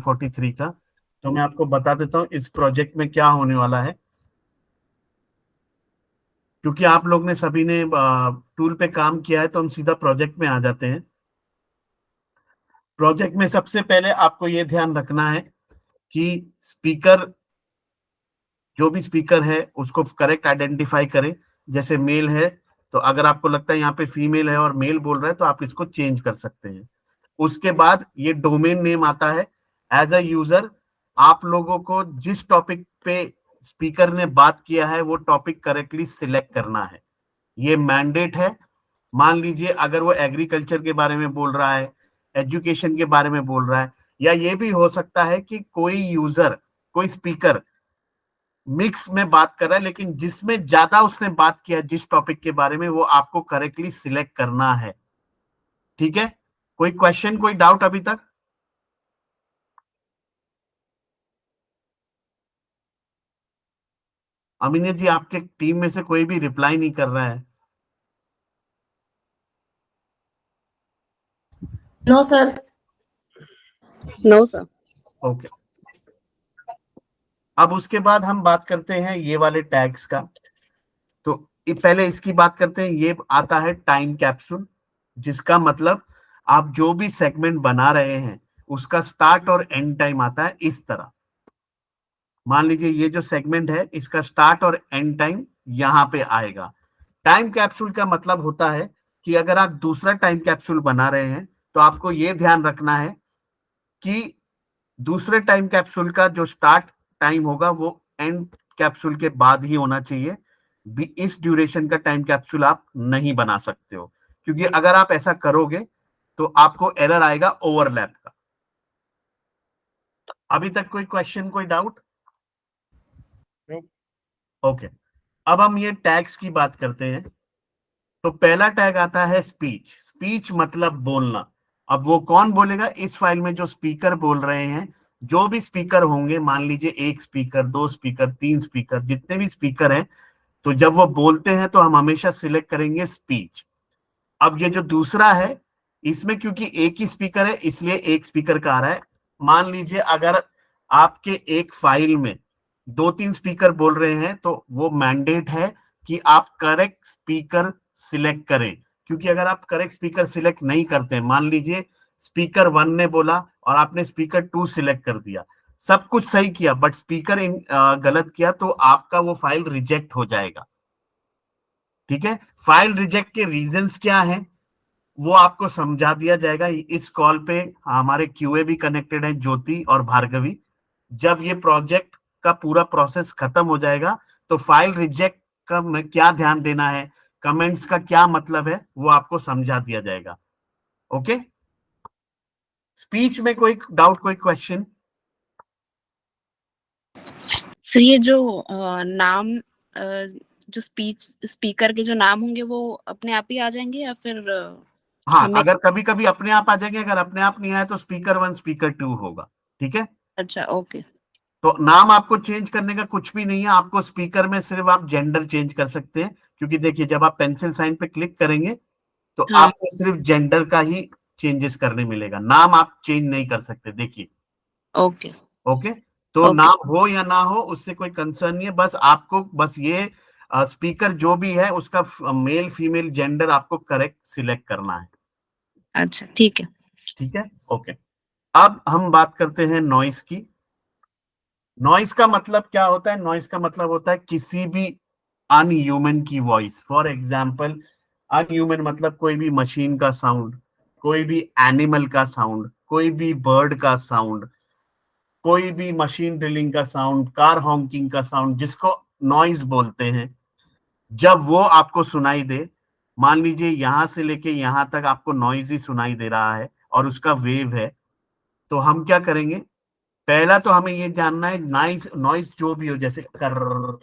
43 का। तो मैं आपको बता देता हूँ इस प्रोजेक्ट में क्या होने वाला है, क्योंकि आप लोग ने सभी ने टूल पे काम किया है, तो हम सीधा प्रोजेक्ट में आ जाते हैं। प्रोजेक्ट में सबसे पहले आपको ये ध्यान रखना है कि स्पीकर, जो भी स्पीकर है उसको करेक्ट आइडेंटिफाई करें। जैसे मेल है, तो अगर आपको लगता है यहाँ पे फीमेल है और मेल बोल रहा है, तो आप इसको चेंज कर सकते हैं। उसके बाद ये डोमेन नेम आता है। एज अ यूजर, आप लोगों को जिस टॉपिक पे स्पीकर ने बात किया है वो टॉपिक करेक्टली सिलेक्ट करना है, ये मैंडेट है। मान लीजिए अगर वो एग्रीकल्चर के बारे में बोल रहा है, एजुकेशन के बारे में बोल रहा है, या ये भी हो सकता है कि कोई यूजर, कोई स्पीकर मिक्स में बात कर रहा है, लेकिन जिसमें ज्यादा उसने बात किया जिस टॉपिक के बारे में, वो आपको करेक्टली सिलेक्ट करना है। ठीक है, कोई क्वेश्चन, कोई डाउट अभी तक? अमीन जी, आपके टीम में से कोई भी रिप्लाई नहीं कर रहा है। No sir. No sir. Okay, अब उसके बाद हम बात करते हैं ये वाले टैग्स का। तो पहले इसकी बात करते हैं। ये आता है टाइम कैप्सूल, जिसका मतलब आप जो भी सेगमेंट बना रहे हैं उसका स्टार्ट और एंड टाइम आता है इस तरह। मान लीजिए ये जो सेगमेंट है इसका स्टार्ट और एंड टाइम यहां पे आएगा। टाइम कैप्सूल का मतलब होता है कि अगर आप दूसरा टाइम कैप्सूल बना रहे हैं, तो आपको ये ध्यान रखना है कि दूसरे टाइम कैप्सूल का जो स्टार्ट टाइम होगा वो एंड कैप्सूल के बाद ही होना चाहिए। इस ड्यूरेशन का टाइम कैप्सूल आप नहीं बना सकते हो, क्योंकि अगर आप ऐसा करोगे तो आपको एरर आएगा ओवरलैप का। अभी तक कोई क्वेश्चन, कोई डाउट? ओके, अब हम ये टैग्स की बात करते हैं। तो पहला टैग आता है स्पीच। स्पीच मतलब बोलना। अब वो कौन बोलेगा? इस फाइल में जो स्पीकर बोल रहे हैं, जो भी स्पीकर होंगे, मान लीजिए एक स्पीकर, दो स्पीकर, तीन स्पीकर, जितने भी स्पीकर हैं, तो जब वो बोलते हैं तो हम हमेशा सिलेक्ट करेंगे स्पीच। अब ये जो दूसरा है, इसमें क्योंकि एक ही स्पीकर है इसलिए एक स्पीकर का आ रहा है। मान लीजिए अगर आपके एक फाइल में दो तीन स्पीकर बोल रहे हैं, तो वो मैंडेट है कि आप करेक्ट स्पीकर सिलेक्ट करें। क्योंकि अगर आप करेक्ट स्पीकर सिलेक्ट नहीं करते, मान लीजिए स्पीकर वन ने बोला और आपने स्पीकर टू सिलेक्ट कर दिया, सब कुछ सही किया, बट स्पीकर गलत किया, तो आपका वो फाइल रिजेक्ट हो जाएगा। ठीक है, फाइल रिजेक्ट के रीजंस क्या है वो आपको समझा दिया जाएगा। इस कॉल पे हमारे क्यूए भी कनेक्टेड है, ज्योति और भार्गवी। जब ये प्रोजेक्ट का पूरा प्रोसेस खत्म हो जाएगा, तो फाइल रिजेक्ट का में क्या ध्यान देना है, कमेंट्स का क्या मतलब है, वो आपको समझा दिया जाएगा। ओके, स्पीच में कोई डाउट, कोई क्वेश्चन? सर ये जो नाम, जो स्पीकर के जो नाम होंगे वो अपने आप ही आ जाएंगे या फिर हाँ, हमें? अगर कभी कभी अपने आप आ जाएंगे, अगर अपने आप नहीं आए तो स्पीकर वन, स्पीकर टू होगा। ठीक है, अच्छा, ओके। तो नाम आपको चेंज करने का कुछ भी नहीं है। आपको स्पीकर में सिर्फ आप जेंडर चेंज कर सकते हैं, क्योंकि देखिए जब आप पेंसिल साइन पे क्लिक करेंगे तो हाँ, आपको सिर्फ जेंडर का ही चेंजेस करने मिलेगा, नाम आप चेंज नहीं कर सकते। देखिए, ओके। ओके, तो ओके। नाम हो या ना हो उससे कोई कंसर्न नहीं है, बस आपको बस ये स्पीकर जो भी है उसका मेल फीमेल जेंडर आपको करेक्ट सिलेक्ट करना है। अच्छा, ठीक है। ठीक है, ओके। अब हम बात करते हैं नॉइस की। नॉइस का मतलब क्या होता है? नॉइस का मतलब होता है किसी भी अनह्यूमन की वॉइस। फॉर एग्जाम्पल, अनह्यूमन मतलब कोई भी मशीन का साउंड, कोई भी एनिमल का साउंड, कोई भी बर्ड का साउंड, कोई भी मशीन ड्रिलिंग का साउंड, कार हॉन्किंग का साउंड, जिसको नॉइज बोलते हैं। जब वो आपको सुनाई दे, मान लीजिए यहां से लेके यहां तक आपको नॉइज ही सुनाई दे रहा है और उसका वेव है, तो हम क्या करेंगे? पहला तो हमें ये जानना है नॉइज, नॉइज जो भी हो, जैसे कर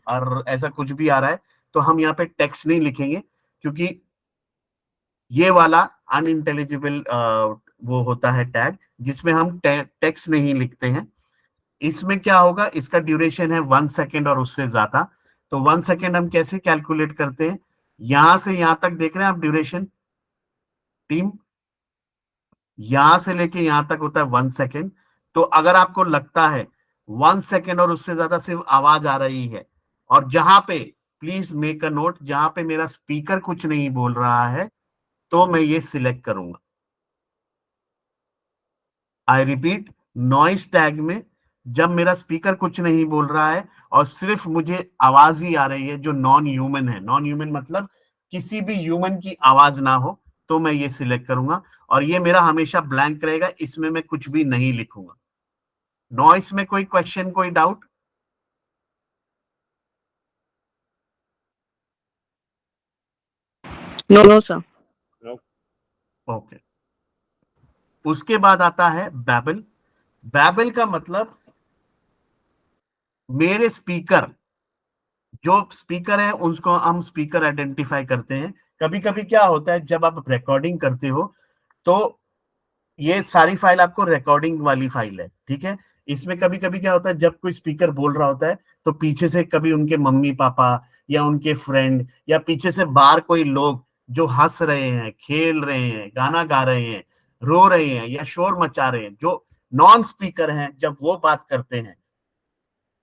और ऐसा कुछ भी आ रहा है, तो हम यहाँ पे टेक्स्ट नहीं लिखेंगे, क्योंकि ये वाला अनइंटेलिजिबल वो होता है टैग, जिसमें हम टेक्स्ट नहीं लिखते हैं। इसमें क्या होगा, इसका ड्यूरेशन है 1 सेकेंड और उससे ज्यादा। तो 1 सेकेंड हम कैसे कैलकुलेट करते हैं? यहां से यहां तक देख रहे हैं आप ड्यूरेशन टीम, यहां से लेके यहां तक होता है 1 सेकेंड। तो अगर आपको लगता है 1 सेकेंड और उससे ज्यादा सिर्फ आवाज आ रही है, और जहां पे, प्लीज मेक अ नोट, जहां पे मेरा स्पीकर कुछ नहीं बोल रहा है, तो मैं ये सिलेक्ट करूंगा। आई रिपीट, नॉइस टैग में जब मेरा स्पीकर कुछ नहीं बोल रहा है और सिर्फ मुझे आवाज ही आ रही है जो नॉन ह्यूमन है, नॉन ह्यूमन मतलब किसी भी ह्यूमन की आवाज ना हो, तो मैं ये सिलेक्ट करूंगा और ये मेरा हमेशा ब्लैंक रहेगा, इसमें मैं कुछ भी नहीं लिखूंगा। नॉइस में कोई क्वेश्चन, कोई डाउट? No sir. ओके। उसके बाद आता है बैबल। बैबल का मतलब मेरे स्पीकर, जो स्पीकर है उसको हम स्पीकर आइडेंटिफाई करते हैं। कभी कभी क्या होता है, जब आप रिकॉर्डिंग करते हो तो ये सारी फाइल आपको रिकॉर्डिंग वाली फाइल है, ठीक है। इसमें कभी कभी क्या होता है, जब कोई स्पीकर बोल रहा होता है तो पीछे से कभी उनके मम्मी पापा या उनके फ्रेंड या पीछे से बाहर कोई लोग जो हंस रहे हैं, खेल रहे हैं, गाना गा रहे हैं, रो रहे हैं या शोर मचा रहे हैं, जो नॉन स्पीकर हैं, जब वो बात करते हैं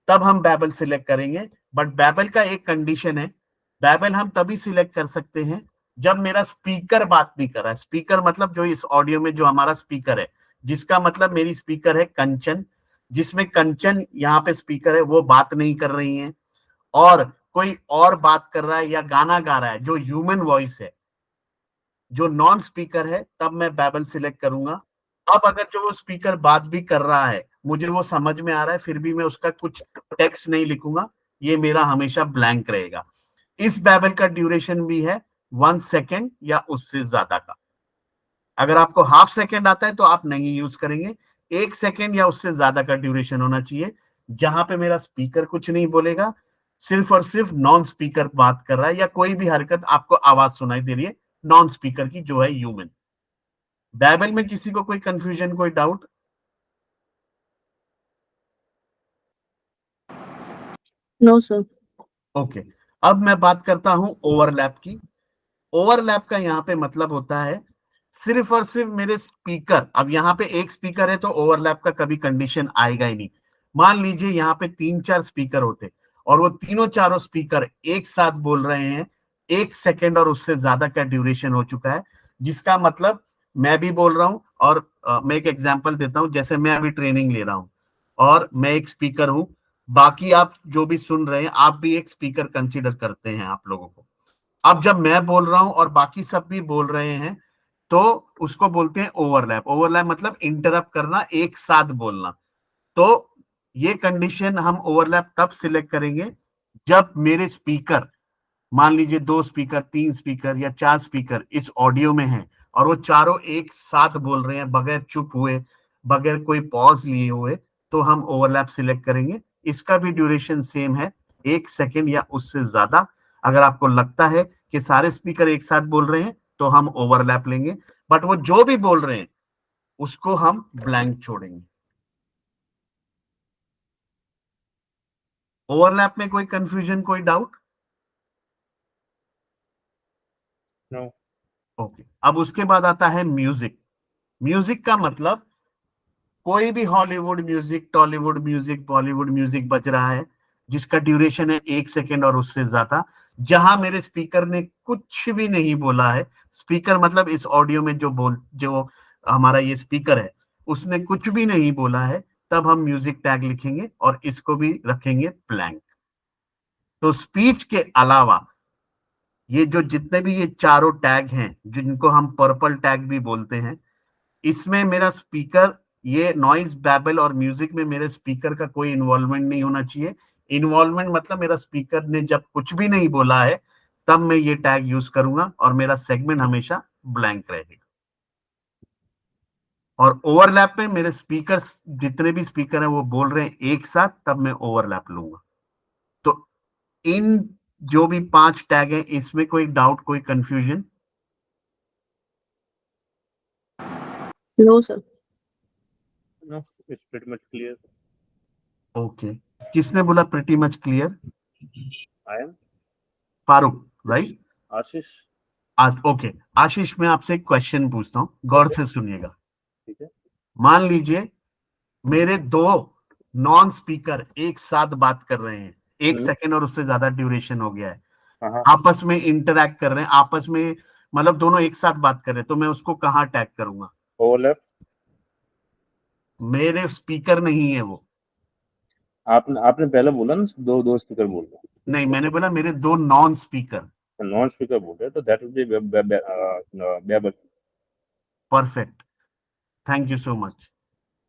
तब हम बैबल सिलेक्ट करेंगे। बट बैबल का एक कंडीशन है, बैबल हम तभी सिलेक्ट कर सकते हैं जब मेरा स्पीकर बात नहीं कर रहा है। स्पीकर मतलब जो इस ऑडियो में जो हमारा स्पीकर है, जिसका मतलब मेरी स्पीकर है कंचन, जिसमें कंचन यहाँ पे स्पीकर है, वो बात नहीं कर रही है और कोई और बात कर रहा है या गाना गा रहा है जो ह्यूमन वॉइस है, जो नॉन स्पीकर है, तब मैं बैबल सिलेक्ट करूंगा। अब अगर जो वो स्पीकर बात भी कर रहा है, मुझे वो समझ में आ रहा है, फिर भी मैं उसका कुछ टेक्स्ट नहीं लिखूंगा, ये मेरा हमेशा ब्लैंक रहेगा। इस बैबल का ड्यूरेशन भी है 1 सेकेंड या उससे ज्यादा का। अगर आपको हाफ सेकेंड आता है तो आप नहीं यूज करेंगे, 1 सेकेंड या उससे ज्यादा का ड्यूरेशन होना चाहिए, जहां पे मेरा स्पीकर कुछ नहीं बोलेगा, सिर्फ और सिर्फ नॉन स्पीकर बात कर रहा है या कोई भी हरकत आपको आवाज सुनाई दे रही है नॉन स्पीकर की, जो है ह्यूमन। बाइबल में किसी को कोई कंफ्यूजन, कोई डाउट? No sir. ओके। अब मैं बात करता हूं ओवरलैप की। ओवरलैप का यहाँ पे मतलब होता है सिर्फ और सिर्फ मेरे स्पीकर, अब यहाँ पे एक स्पीकर है तो ओवरलैप का कभी कंडीशन आएगा ही नहीं। मान लीजिए यहाँ पे 3-4 स्पीकर होते और वो तीनों चारों स्पीकर एक साथ बोल रहे हैं, 1 सेकेंड और उससे ज्यादा का ड्यूरेशन हो चुका है, जिसका मतलब मैं भी बोल रहा हूं और मैं एक एग्जांपल देता हूं, जैसे मैं अभी ट्रेनिंग ले रहा हूं और मैं एक स्पीकर हूं, बाकी आप जो भी सुन रहे हैं आप भी एक स्पीकर कंसीडर करते हैं आप लोगों को। अब जब मैं बोल रहा हूं और बाकी सब भी बोल रहे हैं तो उसको बोलते हैं ओवरलैप। ओवरलैप मतलब इंटरप्ट करना, एक साथ बोलना। तो ये कंडीशन हम ओवरलैप तब सिलेक्ट करेंगे जब मेरे स्पीकर, मान लीजिए 2 स्पीकर, 3 स्पीकर या 4 स्पीकर इस ऑडियो में हैं और वो चारों एक साथ बोल रहे हैं बगैर चुप हुए, बगैर कोई पॉज लिए हुए, तो हम ओवरलैप सिलेक्ट करेंगे। इसका भी ड्यूरेशन सेम है, 1 सेकेंड या उससे ज्यादा। अगर आपको लगता है कि सारे स्पीकर एक साथ बोल रहे हैं तो हम ओवरलैप लेंगे, बट वो जो भी बोल रहे हैं उसको हम ब्लैंक छोड़ेंगे। ओवरलैप में कोई कंफ्यूजन, कोई डाउट? नो। ओके। अब उसके बाद आता है म्यूजिक। म्यूजिक का मतलब कोई भी Hollywood music, Tollywood music, Bollywood music बज रहा है जिसका ड्यूरेशन है 1 सेकेंड और उससे ज्यादा, जहां मेरे स्पीकर ने कुछ भी नहीं बोला है। स्पीकर मतलब इस ऑडियो में जो हमारा ये स्पीकर है उसने कुछ भी नहीं बोला है, तब हम म्यूजिक टैग लिखेंगे और इसको भी रखेंगे ब्लैंक। तो स्पीच के अलावा ये जो जितने भी ये चारों टैग हैं, जिनको हम पर्पल टैग भी बोलते हैं, इसमें मेरा स्पीकर, ये नॉइज, बैबल और म्यूजिक में मेरे स्पीकर का कोई इन्वॉल्वमेंट नहीं होना चाहिए। इन्वॉल्वमेंट मतलब मेरा स्पीकर ने जब कुछ भी नहीं बोला है तब मैं ये टैग यूज करूंगा और मेरा सेगमेंट हमेशा ब्लैंक रहेगा। और ओवरलैप में मेरे स्पीकर, जितने भी स्पीकर हैं वो बोल रहे हैं एक साथ, तब मैं ओवरलैप लूंगा। तो इन जो भी 5 टैग हैं इसमें कोई डाउट, कोई confusion? No sir. No, it's pretty much clear. Okay. किसने बोला pretty much clear? I am Farooq, right? Ashish. Okay. Ashish, मैं आपसे एक क्वेश्चन पूछता हूँ, गौर से सुनिएगा। ठीक है। मान लीजिए मेरे दो नॉन स्पीकर एक साथ बात कर रहे हैं, 1 हम्म। सेकेंड और उससे ज्यादा ड्यूरेशन हो गया है, हाँ आपस में इंटरैक्ट कर रहे हैं, आपस में मतलब दोनों एक साथ बात कर रहे हैं, तो मैं उसको कहाँ टैग करूंगा? ओवरलैप। मेरे स्पीकर नहीं है वो। आपने आपने पहले बोला ना, दो दो स्पीकर बोल रहे नहीं, मैंने बोला मेरे दो नॉन स्पीकर। हैं, नॉन स्पीकर बोल रहे हैं, तो that will be perfect, thank you so much.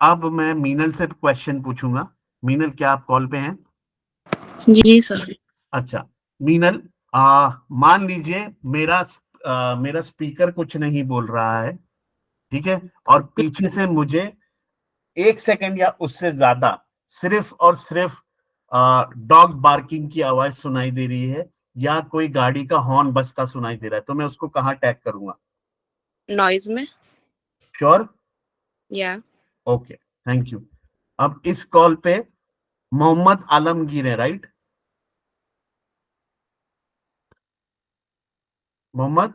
अब मैं मीनल से क्वेश्चन पूछूंगा। मीनल, क्या आप कॉल पे हैं? जी सर। अच्छा मीनल, मान लीजिए मेरा स्पीकर कुछ नहीं बोल रहा है, ठीक है, और पीछे से मुझे 1 सेकंड या उससे ज्यादा सिर्फ और सिर्फ डॉग बार्किंग की आवाज सुनाई दे रही है, या कोई गाड़ी का हॉर्न बजता सुनाई दे रहा है, तो मैं उसको कहाँ टैग करूंगा? नॉइज में। श्योर? या। Okay, thank you. अब इस कॉल पे मोहम्मद आलमगीर है, राइट? मोहम्मद,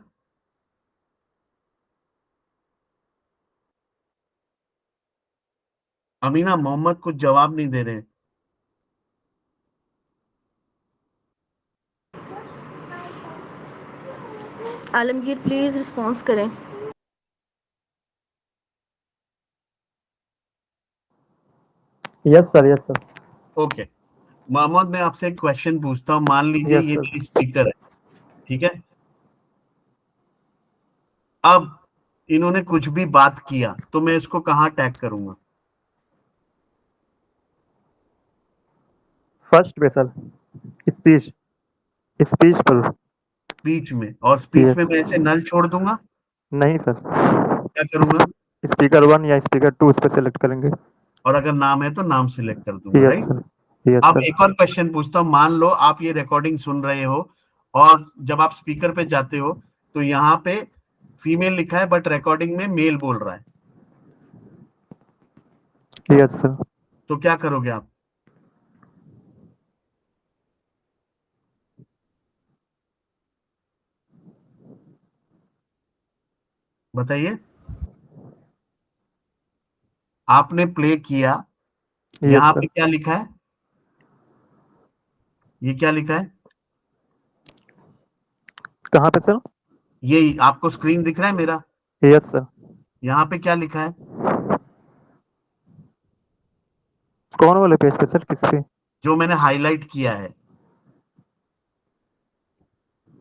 अमीना, मोहम्मद कुछ जवाब नहीं दे रहे। आलमगीर प्लीज रिस्पॉन्स करें। Yes sir, yes sir. Okay Mohammad, मैं आपसे एक क्वेश्चन पूछता हूँ। मान लीजिए Yes, ये sir. मेरी स्पीकर है, ठीक है, अब इन्होंने कुछ भी बात किया तो मैं इसको कहाँ टैग करूंगा? फर्स्ट पे सर, स्पीच, स्पीच पर। स्पीच में? और स्पीच Yes. में मैं ऐसे नल छोड़ दूंगा? नहीं सर, क्या करूंगा? स्पीकर 1 या स्पीकर 2 उस पर सेलेक्ट करेंगे। और अगर नाम है तो नाम सिलेक्ट कर दूंगा, यस राइट? सर, यस अब सर। एक और क्वेश्चन पूछता हूँ। मान लो आप ये रिकॉर्डिंग सुन रहे हो, और जब आप स्पीकर पे जाते हो तो यहाँ पे फीमेल लिखा है बट रिकॉर्डिंग में मेल बोल रहा है, यस सर। तो क्या करोगे आप? बताइए। आपने प्ले किया, यस यहाँ सर। पे क्या लिखा है? ये क्या लिखा है? कहाँ पे सर? ये आपको स्क्रीन दिख रहा है मेरा? Yes sir. यहाँ पे क्या लिखा है? कौन वाले पेज पे सर, किस पे? जो मैंने हाईलाइट किया है।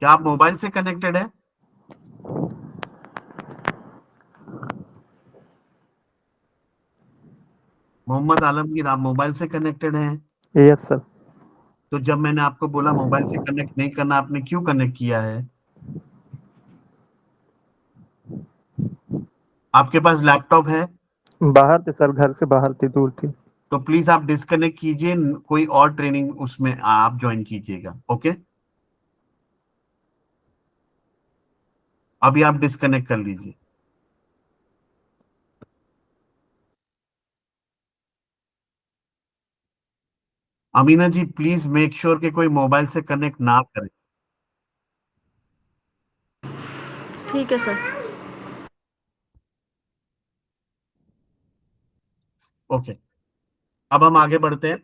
क्या आप मोबाइल से कनेक्टेड है? मोहम्मद आलमगीर, आप मोबाइल से कनेक्टेड हैं? Yes sir. तो जब मैंने आपको बोला मोबाइल से कनेक्ट नहीं करना, आपने क्यों कनेक्ट किया है? आपके पास लैपटॉप है? बाहर थे सर, घर से बाहर थी, दूर थी। तो प्लीज आप डिस्कनेक्ट कीजिए, कोई और ट्रेनिंग उसमें आप ज्वाइन कीजिएगा, ओके? अभी आप डिस्कनेक्ट कर लीजिए। अमीना जी, प्लीज मेक श्योर कि कोई मोबाइल से कनेक्ट ना करे। ठीक है सर। ओके, अब हम आगे बढ़ते हैं।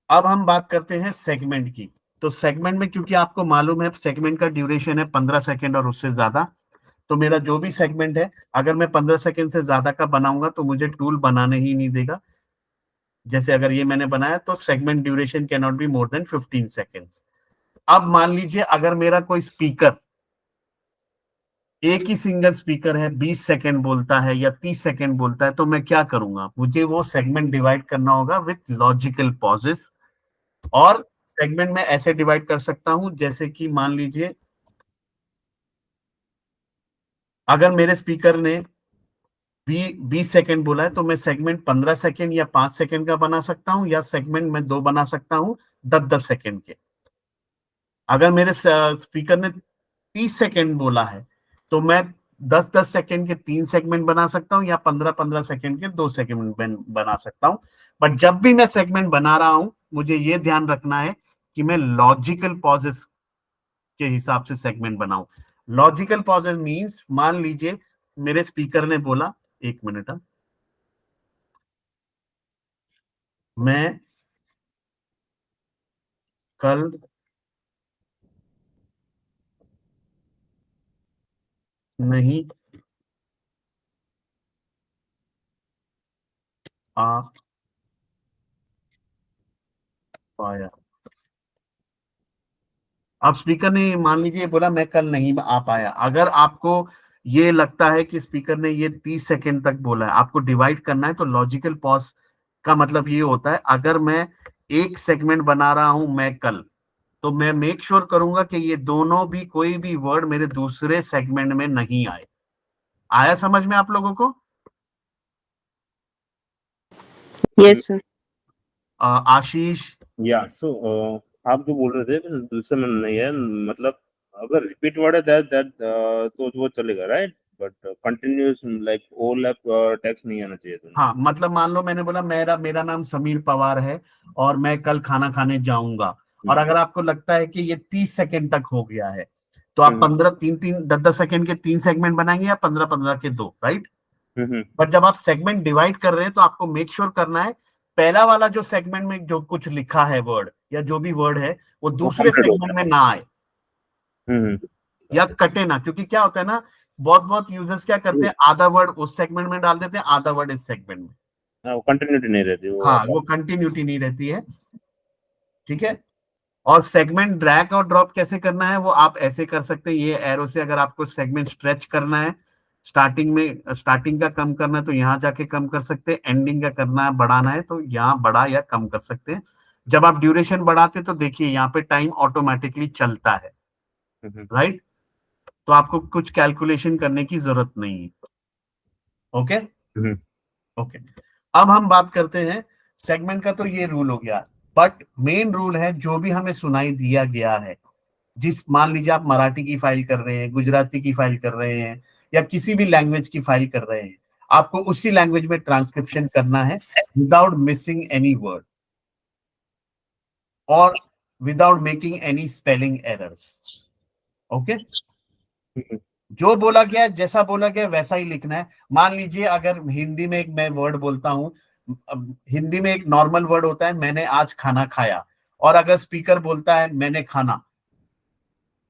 अब हम बात करते हैं सेगमेंट की। तो सेगमेंट में, क्योंकि आपको मालूम है सेगमेंट का ड्यूरेशन है 15 सेकेंड और उससे ज्यादा, तो मेरा जो भी सेगमेंट है, अगर मैं 15 सेकेंड से ज्यादा का बनाऊंगा तो मुझे टूल बनाने ही नहीं देगा। जैसे अगर ये मैंने बनाया तो segment duration can not be more than 15 seconds. अब मान लीजिए अगर मेरा कोई स्पीकर, एक ही सिंगल स्पीकर है, 20 सेकेंड बोलता है या 30 सेकेंड बोलता है, तो मैं क्या करूंगा? मुझे वो सेगमेंट डिवाइड करना होगा विथ लॉजिकल पॉजेस। और सेगमेंट में ऐसे डिवाइड कर सकता हूं जैसे कि मान लीजिए अगर मेरे स्पीकर ने 20 सेकेंड बोला है तो मैं सेगमेंट 15 सेकेंड या 5 सेकेंड का बना सकता हूँ, या सेगमेंट में दो बना सकता हूँ 10-10 सेकेंड के। अगर मेरे स्पीकर ने 30 सेकेंड बोला है तो मैं 10-10 सेकेंड के 3 सेगमेंट बना सकता हूँ, या 15-15 सेकेंड के 2 सेगमेंट बना सकता हूँ। बट जब भी मैं सेगमेंट बना रहा हूं, मुझे ये ध्यान रखना है कि मैं लॉजिकल पॉजेस के हिसाब से सेगमेंट बनाऊं। लॉजिकल पॉजेस मींस, मान लीजिए मेरे स्पीकर ने बोला, एक मिनट, मैं कल नहीं आ पाया। अब स्पीकर ने मान लीजिए बोला मैं कल नहीं आ पाया। अगर आपको ये लगता है कि स्पीकर ने ये 30 सेकंड तक बोला है, आपको डिवाइड करना है, तो लॉजिकल पॉज का मतलब ये होता है, अगर मैं एक सेगमेंट बना रहा हूं मैं कल, तो मैं मेक श्योर करूंगा कि ये दोनों भी कोई भी वर्ड मेरे दूसरे सेगमेंट में नहीं आए। आया समझ में आप लोगों को? Yes sir. आशीष? या सो आप जो बोल रहे थे दूसरे में नहीं है, मतलब अगर रिपीट वर्ड है दैट तो वो चलेगा, right? But continuous like overlap text नहीं आना चाहिए तुम्हें। हाँ, मतलब मान लो मैंने बोला मेरा मेरा नाम समीर पवार है और मैं कल खाना खाने जाऊंगा, और अगर आपको लगता है कि ये 30 सेकंड तक हो गया है, तो आप 15 तीन तीन 10 सेकंड के 3 सेगमेंट बनाएंगे या 15 15 के 2, राइट? बट जब आप सेगमेंट डिवाइड कर रहे हैं तो आपको मेक श्योर करना है पहला वाला जो सेगमेंट में जो कुछ लिखा है वर्ड या जो भी वर्ड है वो दूसरे complete हो सेगमेंट में ना आए या कटे ना। क्योंकि क्या होता है ना, बहुत बहुत यूजर्स क्या करते हैं, आधा वर्ड उस सेगमेंट में डाल देते हैं, आधा वर्ड इस सेगमेंट में। वो कंटिन्यूटी नहीं रहती वो। हाँ, वो कंटिन्यूटी नहीं रहती है। ठीक है। और सेगमेंट ड्रैग और ड्रॉप कैसे करना है वो आप ऐसे कर सकते हैं, ये एरो से अगर आपको सेगमेंट स्ट्रेच करना है, स्टार्टिंग का कम करना है तो यहाँ जाके कम कर सकते हैं, एंडिंग का करना है बढ़ाना है तो यहाँ बढ़ा या कम कर सकते हैं। जब आप ड्यूरेशन बढ़ाते तो देखिए यहाँ पे टाइम ऑटोमेटिकली चलता है, राइट? तो आपको कुछ कैलकुलेशन करने की जरूरत नहीं है। Okay okay. अब हम बात करते हैं सेगमेंट का, तो ये रूल हो गया, बट मेन रूल है जो भी हमें सुनाई दिया गया है, मान लीजिए आप मराठी की फाइल कर रहे हैं, गुजराती की फाइल कर रहे हैं या किसी भी लैंग्वेज की फाइल कर रहे हैं, आपको उसी लैंग्वेज में ट्रांसक्रिप्शन करना है विदाउट मिसिंग एनी वर्ड और without making any spelling errors. Okay. जो बोला गया है, जैसा बोला गया है, वैसा ही लिखना है। मान लीजिए अगर हिंदी में एक मैं वर्ड बोलता हूं, हिंदी में एक नॉर्मल वर्ड होता है मैंने आज खाना खाया, और अगर स्पीकर बोलता है मैंने खाना,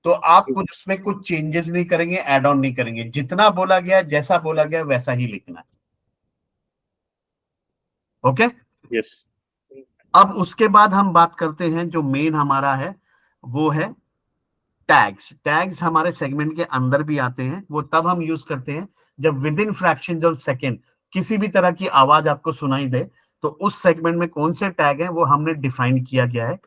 तो आप कुछ उसमें कुछ चेंजेस नहीं करेंगे, ऐड ऑन नहीं करेंगे, जितना बोला गया जैसा बोला गया वैसा ही लिखना है। ओके। यस। अब उसके बाद हम बात करते हैं जो मेन हमारा है वो है टैग्स। टैग्स हमारे सेगमेंट के अंदर भी आते हैं, वो तब हम यूज करते हैं जब with in fraction of second किसी भी तरह की आवाज आपको सुनाई दे, तो उस सेगमेंट में कौन से टैग हैं वो हमने डिफाइन किया गया है।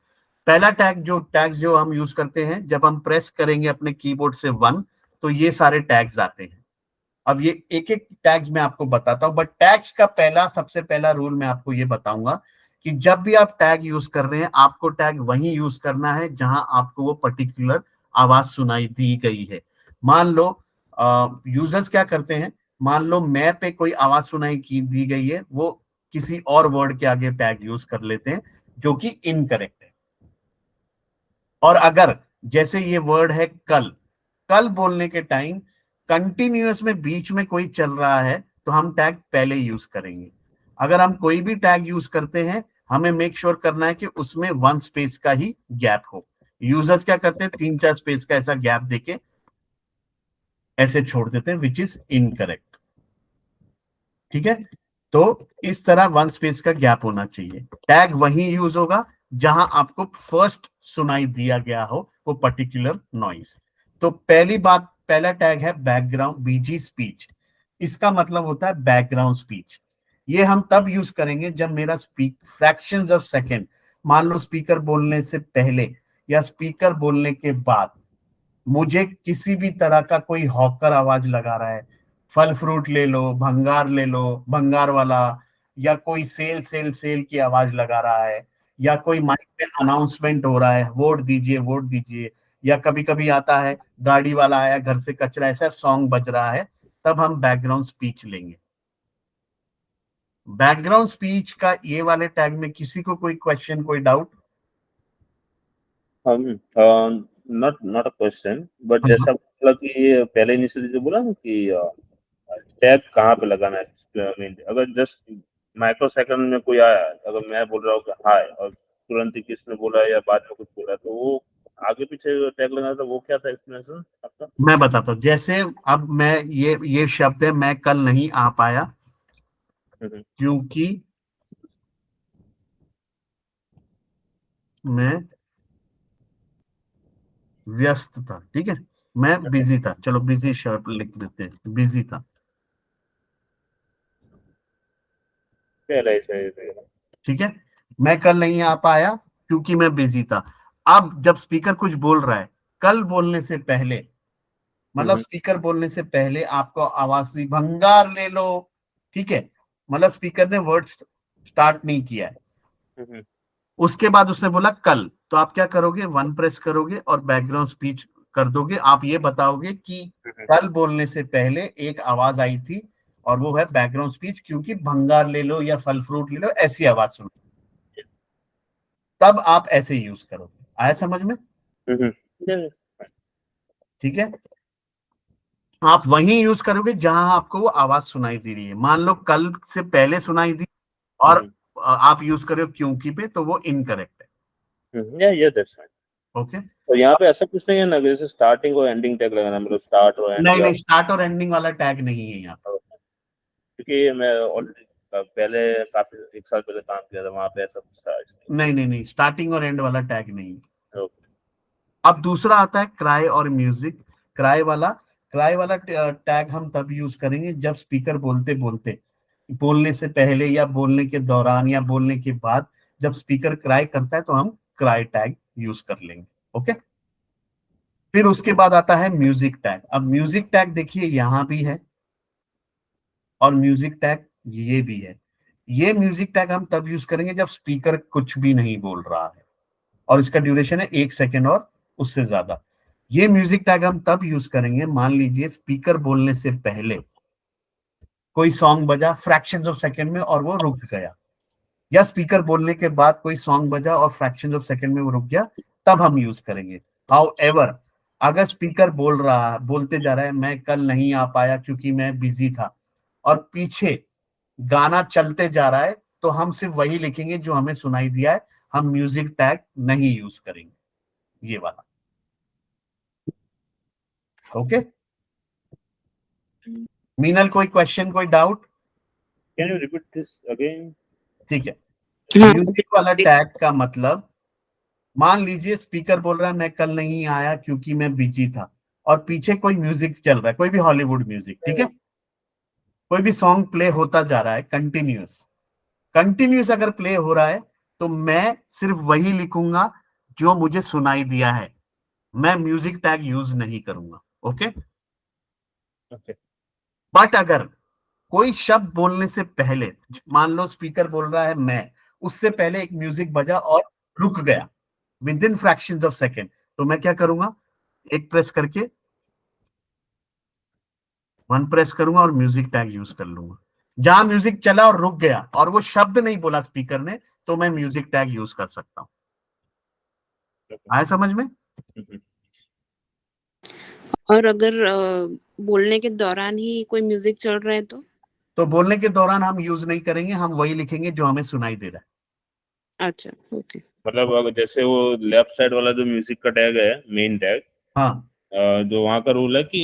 पहला टैग्स जो हम यूज करते हैं, जब हम प्रेस करेंगे अपने कीबोर्ड से 1, तो ये सारे टैग्स आते हैं। अब ये एक एक टैग्स मैं आपको बताता हूं, बट टैग्स का सबसे पहला रूल मैं आपको ये बताऊंगा कि जब भी आप टैग यूज कर रहे हैं, आपको टैग वहीं यूज करना है जहां आपको वो पर्टिकुलर आवाज सुनाई दी गई है। मान लो यूजर्स क्या करते हैं, मान लो मैं पे कोई आवाज सुनाई दी गई है, वो किसी और वर्ड के आगे टैग यूज कर लेते हैं जो कि इनकरेक्ट है। और अगर जैसे ये वर्ड है कल, कल बोलने के टाइम कंटिन्यूअस में बीच में कोई चल रहा है तो हम टैग पहले यूज करेंगे। अगर हम कोई भी टैग यूज करते हैं, हमें मेक श्योर करना है कि उसमें 1 स्पेस का ही गैप हो। यूजर्स क्या करते हैं, 3 4 स्पेस का ऐसा गैप देके ऐसे छोड़ देते हैं, विच इज इनकरेक्ट। ठीक है। तो इस तरह 1 स्पेस का गैप होना चाहिए। टैग वही यूज होगा जहां आपको फर्स्ट सुनाई दिया गया हो वो पर्टिकुलर नॉइस। तो पहला टैग है बैकग्राउंड बीजी स्पीच। इसका मतलब होता है बैकग्राउंड स्पीच। ये हम तब यूज करेंगे जब मेरा फ्रैक्शंस ऑफ सेकंड, मान लो स्पीकर बोलने से पहले या स्पीकर बोलने के बाद मुझे किसी भी तरह का कोई हॉकर आवाज लगा रहा है, फल फ्रूट ले लो, भंगार वाला, या कोई सेल सेल सेल की आवाज लगा रहा है, या कोई माइक पे अनाउंसमेंट हो रहा है वोट दीजिए, या कभी कभी आता है गाड़ी वाला आया घर से कचरा, ऐसा सॉन्ग बज रहा है, तब हम बैकग्राउंड स्पीच लेंगे। बैकग्राउंड स्पीच का ये वाले टैग में किसी को कोई क्वेश्चन, कोई doubt? Not a question, but जैसा मतलब कि पहले इनिशियली जो बोला ना कि टैग कहाँ पे लगाना है, अगर जस्ट माइक्रो सेकंड में कोई आया, अगर मैं बोल रहा हूँ कि हाय और तुरंत ही किसने बोला या बाद में कुछ बोला, तो वो आगे पीछे टैग लगा था, वो क्या था एक्सप्लेनेशन आपका? मैं बताता हूँ। जैसे अब मैं ये शब्द है, मैं कल नहीं आ पाया क्योंकि मैं व्यस्त था। ठीक है, मैं बिजी था, चलो बिजी शब्द लिख देते हैं, बिजी था। पहले से ठीक है, मैं कल नहीं आ पाया क्योंकि मैं बिजी था। अब जब स्पीकर कुछ बोल रहा है, कल बोलने से पहले, मतलब स्पीकर बोलने से पहले आपको आवाज हुई भंगार ले लो। ठीक है, मतलब स्पीकर ने वर्ड स्टार्ट नहीं किया है। उसके बाद उसने बोला कल, तो आप क्या करोगे, वन प्रेस करोगे और बैकग्राउंड स्पीच कर दोगे। आप ये बताओगे कि कल बोलने से पहले एक आवाज आई थी और वो है बैकग्राउंड स्पीच, क्योंकि भंगार ले लो या फल फ्रूट ले लो ऐसी आवाज सुनो, तब आप ऐसे यूज करोगे। आया समझ में? ठीक है, आप वहीं यूज करोगे जहां आपको वो आवाज सुनाई दे रही है। मान लो कल से पहले सुनाई दी और आप यूज करो क्योंकि पे, तो वो इनकरेक्ट है। या दैट्स फाइन। ओके, तो यहाँ पे ऐसा कुछ नहीं है ना, जैसे स्टार्टिंग और एंडिंग टैग लगाना, मतलब स्टार्ट और एंड, नहीं या नहीं, स्टार्ट और एंडिंग वाला टैग नहीं है यहाँ पे। क्योंकि मैं ऑलरेडी पहले काफी 1 साल पहले काम किया था, वहां पे ऐसा कुछ था नहीं नहीं नहीं, स्टार्टिंग और एंड वाला टैग नहीं है। ओके। अब दूसरा आता है क्राई और म्यूजिक। क्राई वाला टैग हम तब यूज करेंगे जब स्पीकर बोलते बोलते, बोलने से पहले या बोलने के दौरान या बोलने के बाद, जब स्पीकर क्राई करता है तो हम क्राई टैग यूज कर लेंगे। ओके, फिर उसके बाद आता है म्यूजिक टैग। अब म्यूजिक टैग देखिए यहाँ भी है और म्यूजिक टैग ये भी है। ये म्यूजिक टैग हम तब यूज करेंगे जब स्पीकर कुछ भी नहीं बोल रहा है और इसका ड्यूरेशन है 1 सेकेंड और उससे ज्यादा। ये म्यूजिक टैग हम तब यूज करेंगे, मान लीजिए स्पीकर बोलने से पहले कोई सॉन्ग बजा फ्रैक्शंस ऑफ सेकंड में और वो रुक गया, या स्पीकर बोलने के बाद कोई सॉन्ग बजा और फ्रैक्शंस ऑफ सेकंड में वो रुक गया, तब हम यूज करेंगे। हाउ एवर, अगर स्पीकर बोलते जा रहा है मैं कल नहीं आ पाया क्योंकि मैं बिजी था, और पीछे गाना चलते जा रहा है, तो हम सिर्फ वही लिखेंगे जो हमें सुनाई दिया है, हम म्यूजिक टैग नहीं यूज करेंगे, ये वाला। ओके, मीनल कोई क्वेश्चन, कोई doubt? Can you repeat this again? ठीक है, हाँ, म्यूजिक वाला टैग का मतलब, मान लीजिए स्पीकर बोल रहा है मैं कल नहीं आया क्योंकि मैं बिजी था, और पीछे कोई म्यूजिक चल रहा है, कोई भी हॉलीवुड म्यूजिक। ठीक है, कोई भी सॉन्ग प्ले होता जा रहा है कंटिन्यूअस, कंटिन्यूअस अगर प्ले हो रहा है, तो मैं सिर्फ वही लिखूंगा जो मुझे सुनाई दिया है, मैं म्यूजिक टैग यूज नहीं करूंगा। Okay, okay. बट अगर कोई शब्द बोलने से पहले, मान लो स्पीकर बोल रहा है मैं, उससे पहले एक म्यूजिक बजा और रुक गया with in fractions of second, तो मैं क्या करूंगा, एक प्रेस करके वन प्रेस करूंगा और म्यूजिक टैग यूज कर लूंगा। जहां म्यूजिक चला और रुक गया और वो शब्द नहीं बोला स्पीकर ने, तो मैं म्यूजिक टैग यूज कर सकता हूं। आया समझ में? और अगर बोलने के दौरान ही कोई म्यूजिक चल रहा है तो बोलने के दौरान हम यूज नहीं करेंगे, हम वही लिखेंगे जो हमें सुनाई दे रहा है। अच्छा, ओके। मतलब अगर जैसे वो लेफ्ट साइड वाला जो म्यूजिक का टैग है, मेन टैग, हाँ जो वहाँ का रूल है कि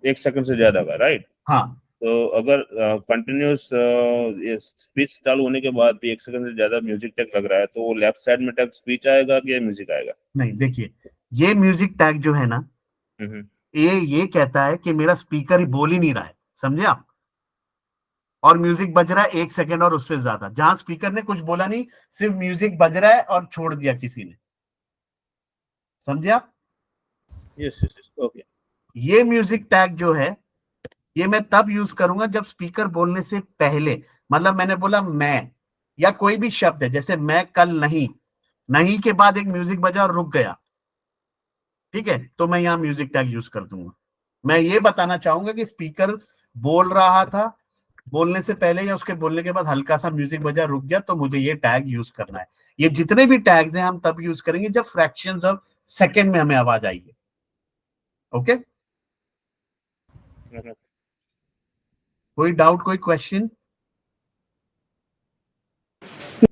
1 सेकंड से ज्यादा का, राइट? हाँ, तो अगर कंटिन्यूस स्पीच चालू होने के बाद भी 1 सेकंड से ज्यादा म्यूजिक टैग लग रहा है, तो वो लेफ्ट साइड में टैग स्पीच आएगा कि म्यूजिक आएगा? नहीं देखिए, ये म्यूजिक टैग जो है ना, हम्म। ये कहता है कि मेरा स्पीकर ही बोल ही नहीं रहा है, समझे आप, और म्यूजिक बज रहा है 1 सेकेंड और उससे ज्यादा, जहां स्पीकर ने कुछ बोला नहीं, सिर्फ म्यूजिक बज रहा है और छोड़ दिया किसी ने, समझे आप? Yes yes yes, okay. ये म्यूजिक टैग जो है, ये मैं तब यूज करूंगा जब स्पीकर बोलने से पहले, मतलब मैंने बोला मैं, या कोई भी शब्द है, जैसे मैं कल नहीं, नहीं के बाद एक म्यूजिक बजा और रुक गया, ठीक है, तो मैं यहाँ म्यूजिक टैग यूज कर दूंगा। मैं ये बताना चाहूंगा कि स्पीकर बोल रहा था, बोलने से पहले या उसके बोलने के बाद हल्का सा म्यूजिक बजा रुक गया, तो मुझे ये टैग यूज करना है। ये जितने भी टैग्स हैं हम तब यूज करेंगे जब फ्रैक्शंस ऑफ सेकंड में हमें आवाज आएगी। ओके, कोई डाउट, कोई क्वेश्चन?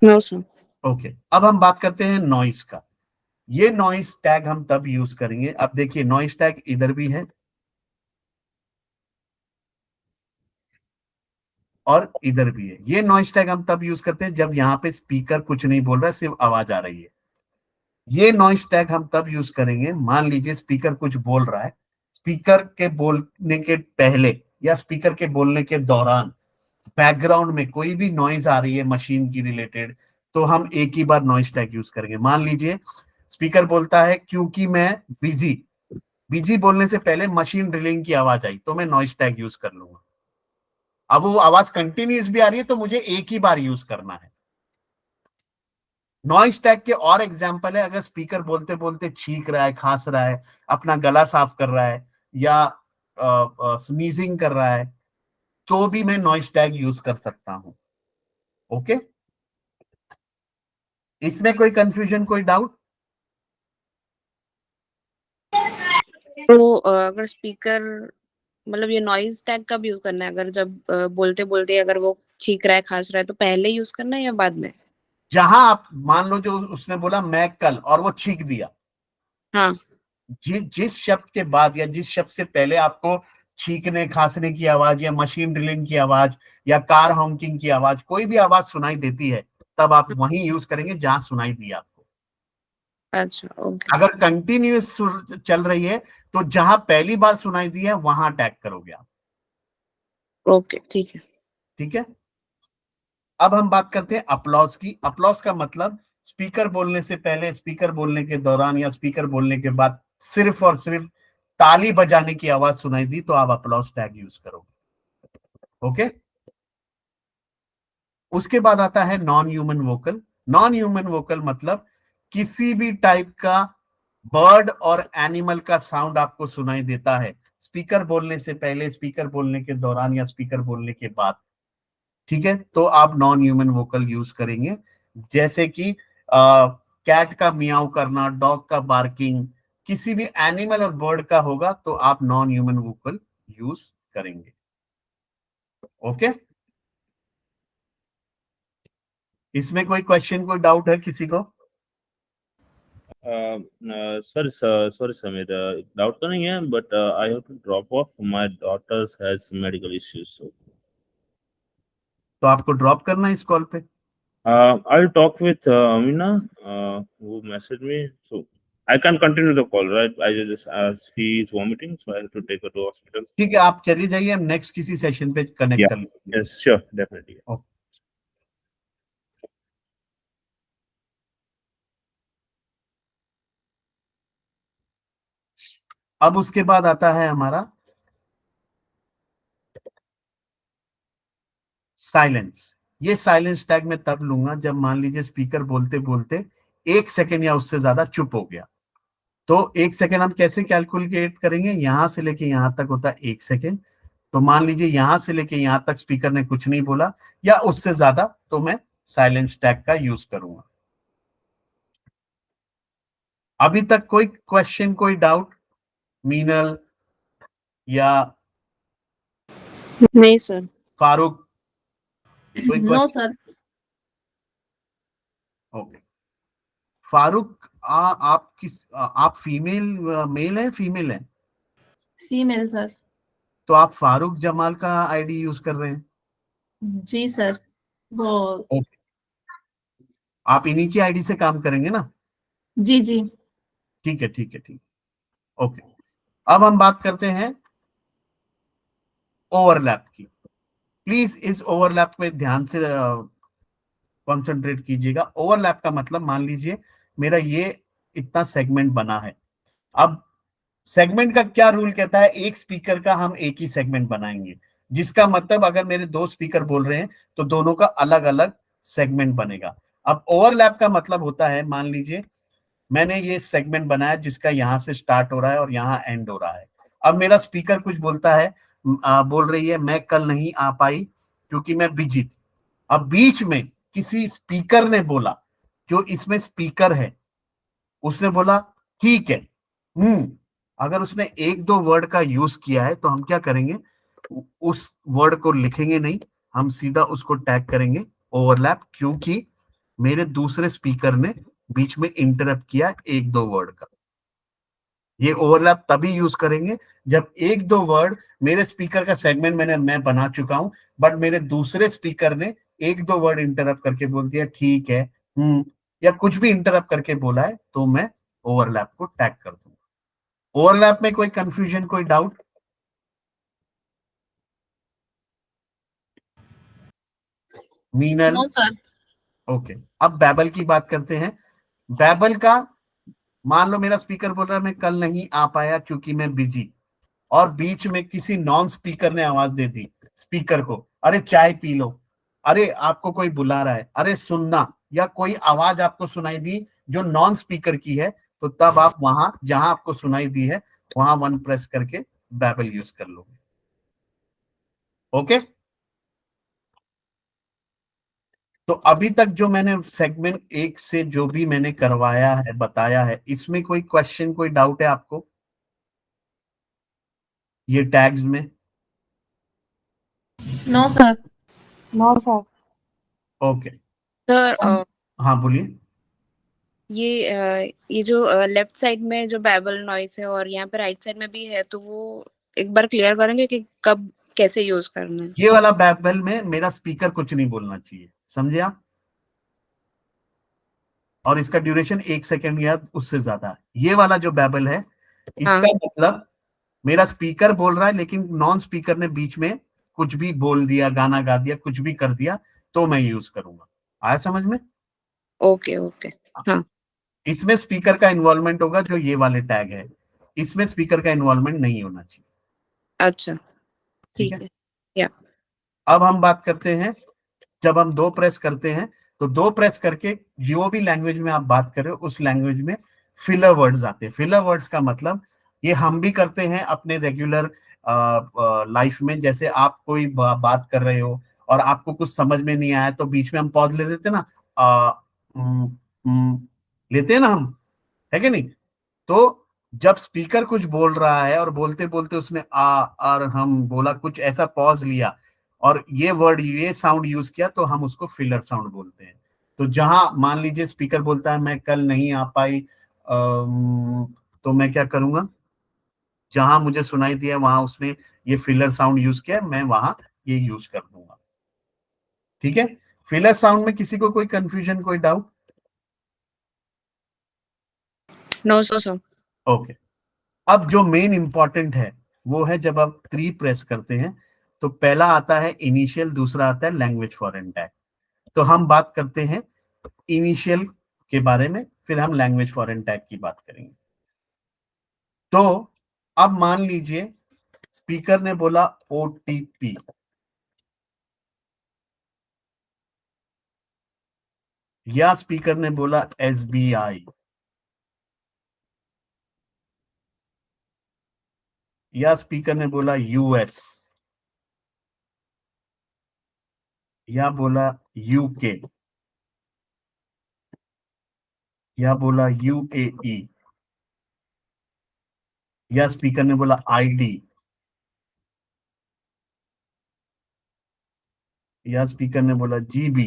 No sir. ओके, अब हम बात करते हैं नॉइस का। ये नॉइस टैग हम तब यूज करेंगे, अब देखिए नॉइस टैग इधर भी है और इधर भी है। ये नॉइस टैग हम तब यूज करते हैं जब यहाँ पे स्पीकर कुछ नहीं बोल रहा है, सिर्फ आवाज आ रही है। ये नॉइस टैग हम तब यूज करेंगे, मान लीजिए स्पीकर कुछ बोल रहा है, स्पीकर के बोलने के पहले या स्पीकर के बोलने के दौरान बैकग्राउंड में कोई भी नॉइज आ रही है मशीन की रिलेटेड, तो हम एक ही बार नॉइस टैग यूज करेंगे। मान लीजिए स्पीकर बोलता है क्योंकि मैं बिजी, बिजी बोलने से पहले मशीन ड्रिलिंग की आवाज आई, तो मैं नॉइस टैग यूज कर लूंगा। अब वो आवाज कंटिन्यूस भी आ रही है तो मुझे एक ही बार यूज करना है। नॉइस टैग के और एग्जांपल है, अगर स्पीकर बोलते बोलते छींक रहा है, खांस रहा है, अपना गला साफ कर रहा है या स्नीजिंग कर रहा है, तो भी मैं नॉइस टैग यूज कर सकता हूं। ओके, इसमें कोई कंफ्यूजन, कोई डाउट? तो अगर स्पीकर मतलब ये नॉइज टैग कब यूज करना है? अगर जब बोलते बोलते अगर वो छींक रहा है, खांस रहा है, तो पहले यूज करना है या बाद में? जहां आप मान लो जो उसने बोला मैं कल, और वो छींक दिया, हाँ। जिस शब्द के बाद या जिस शब्द से पहले आपको छींकने खांसने की आवाज या मशीन ड्रिलिंग की आवाज या कार हॉन्किंग की आवाज, कोई भी आवाज सुनाई देती है, तब आप वहीं यूज करेंगे जहां सुनाई दी आपको। अच्छा, ओके। अगर कंटिन्यूस चल रही है तो जहां पहली बार सुनाई दी है वहां टैग करोगे आप। ओके, ठीक है। ठीक है, अब हम बात करते हैं अप्लॉज की। अप्लॉज का मतलब स्पीकर बोलने से पहले, स्पीकर बोलने के दौरान या स्पीकर बोलने के बाद सिर्फ और सिर्फ ताली बजाने की आवाज सुनाई दी तो आप अप्लॉज टैग यूज करोगे। ओके, उसके बाद आता है non human vocal. Non human vocal मतलब किसी भी टाइप का बर्ड और एनिमल का साउंड आपको सुनाई देता है स्पीकर बोलने से पहले, स्पीकर बोलने के दौरान या स्पीकर बोलने के बाद, ठीक है, तो आप नॉन ह्यूमन वोकल यूज करेंगे। जैसे कि कैट का मियाऊ करना, डॉग का बार्किंग, किसी भी एनिमल और बर्ड का होगा तो आप नॉन ह्यूमन वोकल यूज करेंगे। ओके, इसमें कोई क्वेश्चन, कोई डाउट है किसी को? सर सॉरी सर, मेरा डाउट तो नहीं है, but I have to drop off, my daughters has medical issues, so तो आपको ड्रॉप करना है इस कॉल पे? I'll talk with Amina, who messaged me. So I can continue the call, right? I just she is vomiting, so I have to take her to hospital. ठीक है, आप चली जाइए, हम नेक्स्ट किसी सेशन पे कनेक्ट Yeah. कर लेंगे। Yes, sure, definitely. ओके, अब उसके बाद आता है हमारा साइलेंस। ये साइलेंस टैग मैं तब लूंगा जब मान लीजिए स्पीकर बोलते बोलते 1 सेकंड या उससे ज्यादा चुप हो गया। तो 1 सेकंड हम कैसे कैलकुलेट करेंगे, यहां से लेके यहां तक होता है 1 सेकंड। तो मान लीजिए यहां से लेके यहां तक स्पीकर ने कुछ नहीं बोला या उससे ज्यादा, तो मैं साइलेंस टैग का यूज करूंगा। अभी तक कोई क्वेश्चन, कोई डाउट मीनल या नहीं सर। फारूक, कोई no question? Sir. Okay, Farooq, आप फीमेल, मेल है, फीमेल है? Female sir. तो आप फारूक जमाल का आईडी यूज कर रहे हैं? जी सर, वो ओके, आप इन्हीं की आईडी से काम करेंगे ना? जी जी। ठीक है, ठीक है, ठीक है। ओके, अब हम बात करते हैं ओवरलैप की। प्लीज इस ओवरलैप पे ध्यान से कंसंट्रेट कीजिएगा। ओवरलैप का मतलब मान लीजिए मेरा ये इतना सेगमेंट बना है। अब सेगमेंट का क्या रूल कहता है, एक स्पीकर का हम एक ही सेगमेंट बनाएंगे, जिसका मतलब अगर मेरे दो स्पीकर बोल रहे हैं तो दोनों का अलग अलग सेगमेंट बनेगा। अब ओवरलैप का मतलब होता है, मान लीजिए मैंने ये सेगमेंट बनाया जिसका यहां से स्टार्ट हो रहा है और यहां एंड हो रहा है। अब मेरा स्पीकर कुछ बोलता है, बोल रही है मैं कल नहीं आ पाई क्योंकि मैं बिजी थी। अब बीच में किसी स्पीकर ने बोला, जो इसमें स्पीकर है, उसने बोला ठीक है। अगर उसने एक दो वर्ड का यूज किया है तो हम क्या करेंगे, उस वर्ड को लिखेंगे नहीं, हम सीधा उसको टैग करेंगे ओवरलैप, क्योंकि मेरे दूसरे स्पीकर ने बीच में इंटरप्ट किया एक दो वर्ड का। ये ओवरलैप तभी यूज करेंगे जब एक दो वर्ड, मेरे स्पीकर का सेगमेंट मैं बना चुका हूं, बट मेरे दूसरे स्पीकर ने एक दो वर्ड इंटरप्ट करके बोल दिया ठीक है, या कुछ भी इंटरप्ट करके बोला है, तो मैं ओवरलैप को टैग कर दूंगा। ओवरलैप में कोई कंफ्यूजन, कोई doubt? Meenal? No sir. Okay, अब बैबल की बात करते हैं। बैबल का, मान लो मेरा स्पीकर बोल रहा है मैं कल नहीं आ पाया क्योंकि मैं बिजी, और बीच में किसी नॉन स्पीकर ने आवाज दे दी स्पीकर को, अरे चाय पी लो, अरे आपको कोई बुला रहा है, अरे सुनना, या कोई आवाज आपको सुनाई दी जो नॉन स्पीकर की है, तो तब आप वहां जहां आपको सुनाई दी है वहां वन प्रेस करके बैबल यूज कर लोगे। ओके, तो अभी तक जो मैंने सेगमेंट एक से जो भी मैंने करवाया है, बताया है, इसमें कोई क्वेश्चन, कोई डाउट है आपको ये टैग्स में? No sir. No sir. Okay, sir हाँ बोलिए। ये जो लेफ्ट साइड में जो बैबल नॉइस है और यहाँ पे राइट साइड में भी है, तो वो एक बार क्लियर करेंगे कि कब कैसे यूज करना है? ये वाला बैबल में मेरा स्पीकर कुछ नहीं बोलना चाहिए, समझे आप? और इसका ड्यूरेशन 1 सेकंड या उससे ज्यादा है। ये वाला जो बैबल है, इसका हाँ। मतलब मेरा स्पीकर बोल रहा है लेकिन नॉन स्पीकर ने बीच में कुछ भी बोल दिया, गाना गा दिया, कुछ भी कर दिया, तो मैं यूज करूंगा। आया समझ में? Okay okay. हाँ। इसमें स्पीकर का इन्वॉल्वमेंट होगा जो ये वाले टैग है, इसमें स्पीकर का इन्वॉल्वमेंट नहीं होना चाहिए। अच्छा, ठीक ठीक है, है। या अब हम बात करते हैं, जब हम दो प्रेस करते हैं तो दो प्रेस करके जो भी लैंग्वेज में आप बात कर रहे हो उस लैंग्वेज में फिलर वर्ड्स आते हैं। फिलर वर्ड्स का मतलब ये हम भी करते हैं अपने रेगुलर लाइफ में। जैसे आप कोई बात कर रहे हो और आपको कुछ समझ में नहीं आया तो बीच में हम पॉज ले देते ना, आ, उम, लेते हैं ना हम, है कि नहीं? तो जब स्पीकर कुछ बोल रहा है और बोलते बोलते उसने आ और हम बोला, कुछ ऐसा पॉज लिया और ये वर्ड, ये साउंड यूज किया, तो हम उसको फिलर साउंड बोलते हैं। तो जहां मान लीजिए स्पीकर बोलता है मैं कल नहीं आ पाई, तो मैं क्या करूंगा, जहां मुझे सुनाई दिया वहां उसने ये फिलर साउंड यूज किया, मैं वहां ये यूज कर दूंगा। ठीक है, फिलर साउंड में किसी को कोई कंफ्यूजन, कोई डाउट? No sir. ओके, अब जो मेन इंपॉर्टेंट है वो है जब आप 3 प्रेस करते हैं तो पहला आता है इनिशियल, दूसरा आता है लैंग्वेज फॉरेन टैग। तो हम बात करते हैं इनिशियल के बारे में, फिर हम लैंग्वेज फॉरेन टैग की बात करेंगे। तो अब मान लीजिए स्पीकर ने बोला ओटीपी, या स्पीकर ने बोला एसबीआई, या स्पीकर ने बोला यूएस, या बोला यूके, या बोला यूएई, या स्पीकर ने बोला आईडी, या स्पीकर ने बोला जीबी,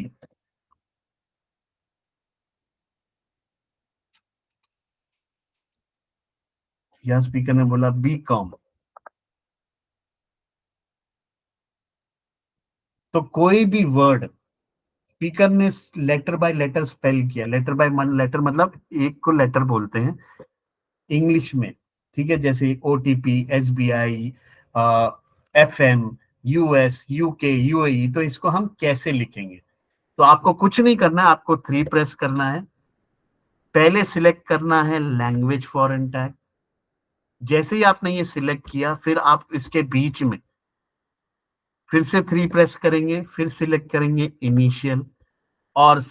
या स्पीकर ने बोला बीकॉम। तो कोई भी वर्ड स्पीकर ने लेटर बाय लेटर स्पेल किया, लेटर बाय लेटर मतलब एक को लेटर बोलते हैं इंग्लिश में, ठीक है? जैसे OTP, SBI, FM, US, UK, UAE, तो इसको हम कैसे लिखेंगे? तो आपको कुछ नहीं करना है, आपको 3 प्रेस करना है। पहले सिलेक्ट करना है लैंग्वेज फॉरेन टैग। जैसे ही आपने ये सिलेक्ट किया, फिर आप इसके बीच में फिर से 3 प्रेस करेंगे, फिर सिलेक्ट करेंगे इनिशियल, और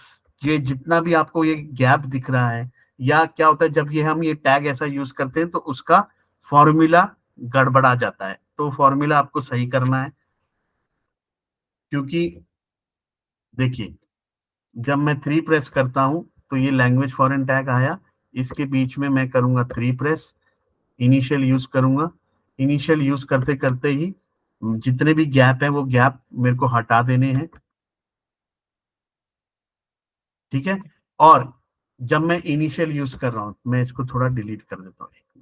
ये जितना भी आपको ये गैप दिख रहा है, या क्या होता है जब ये हम ये टैग ऐसा यूज करते हैं तो उसका फॉर्मूला गड़बड़ा जाता है, तो फॉर्मूला आपको सही करना है। क्योंकि देखिए, जब मैं 3 प्रेस करता हूं तो ये लैंग्वेज फॉरेन टैग आया, इसके बीच में मैं करूंगा 3 प्रेस, इनिशियल यूज करूंगा। इनिशियल यूज करते करते ही जितने भी गैप है वो गैप मेरे को हटा देने हैं। ठीक है। और जब मैं इनिशियल यूज कर रहा हूं, मैं इसको थोड़ा डिलीट कर देता हूं।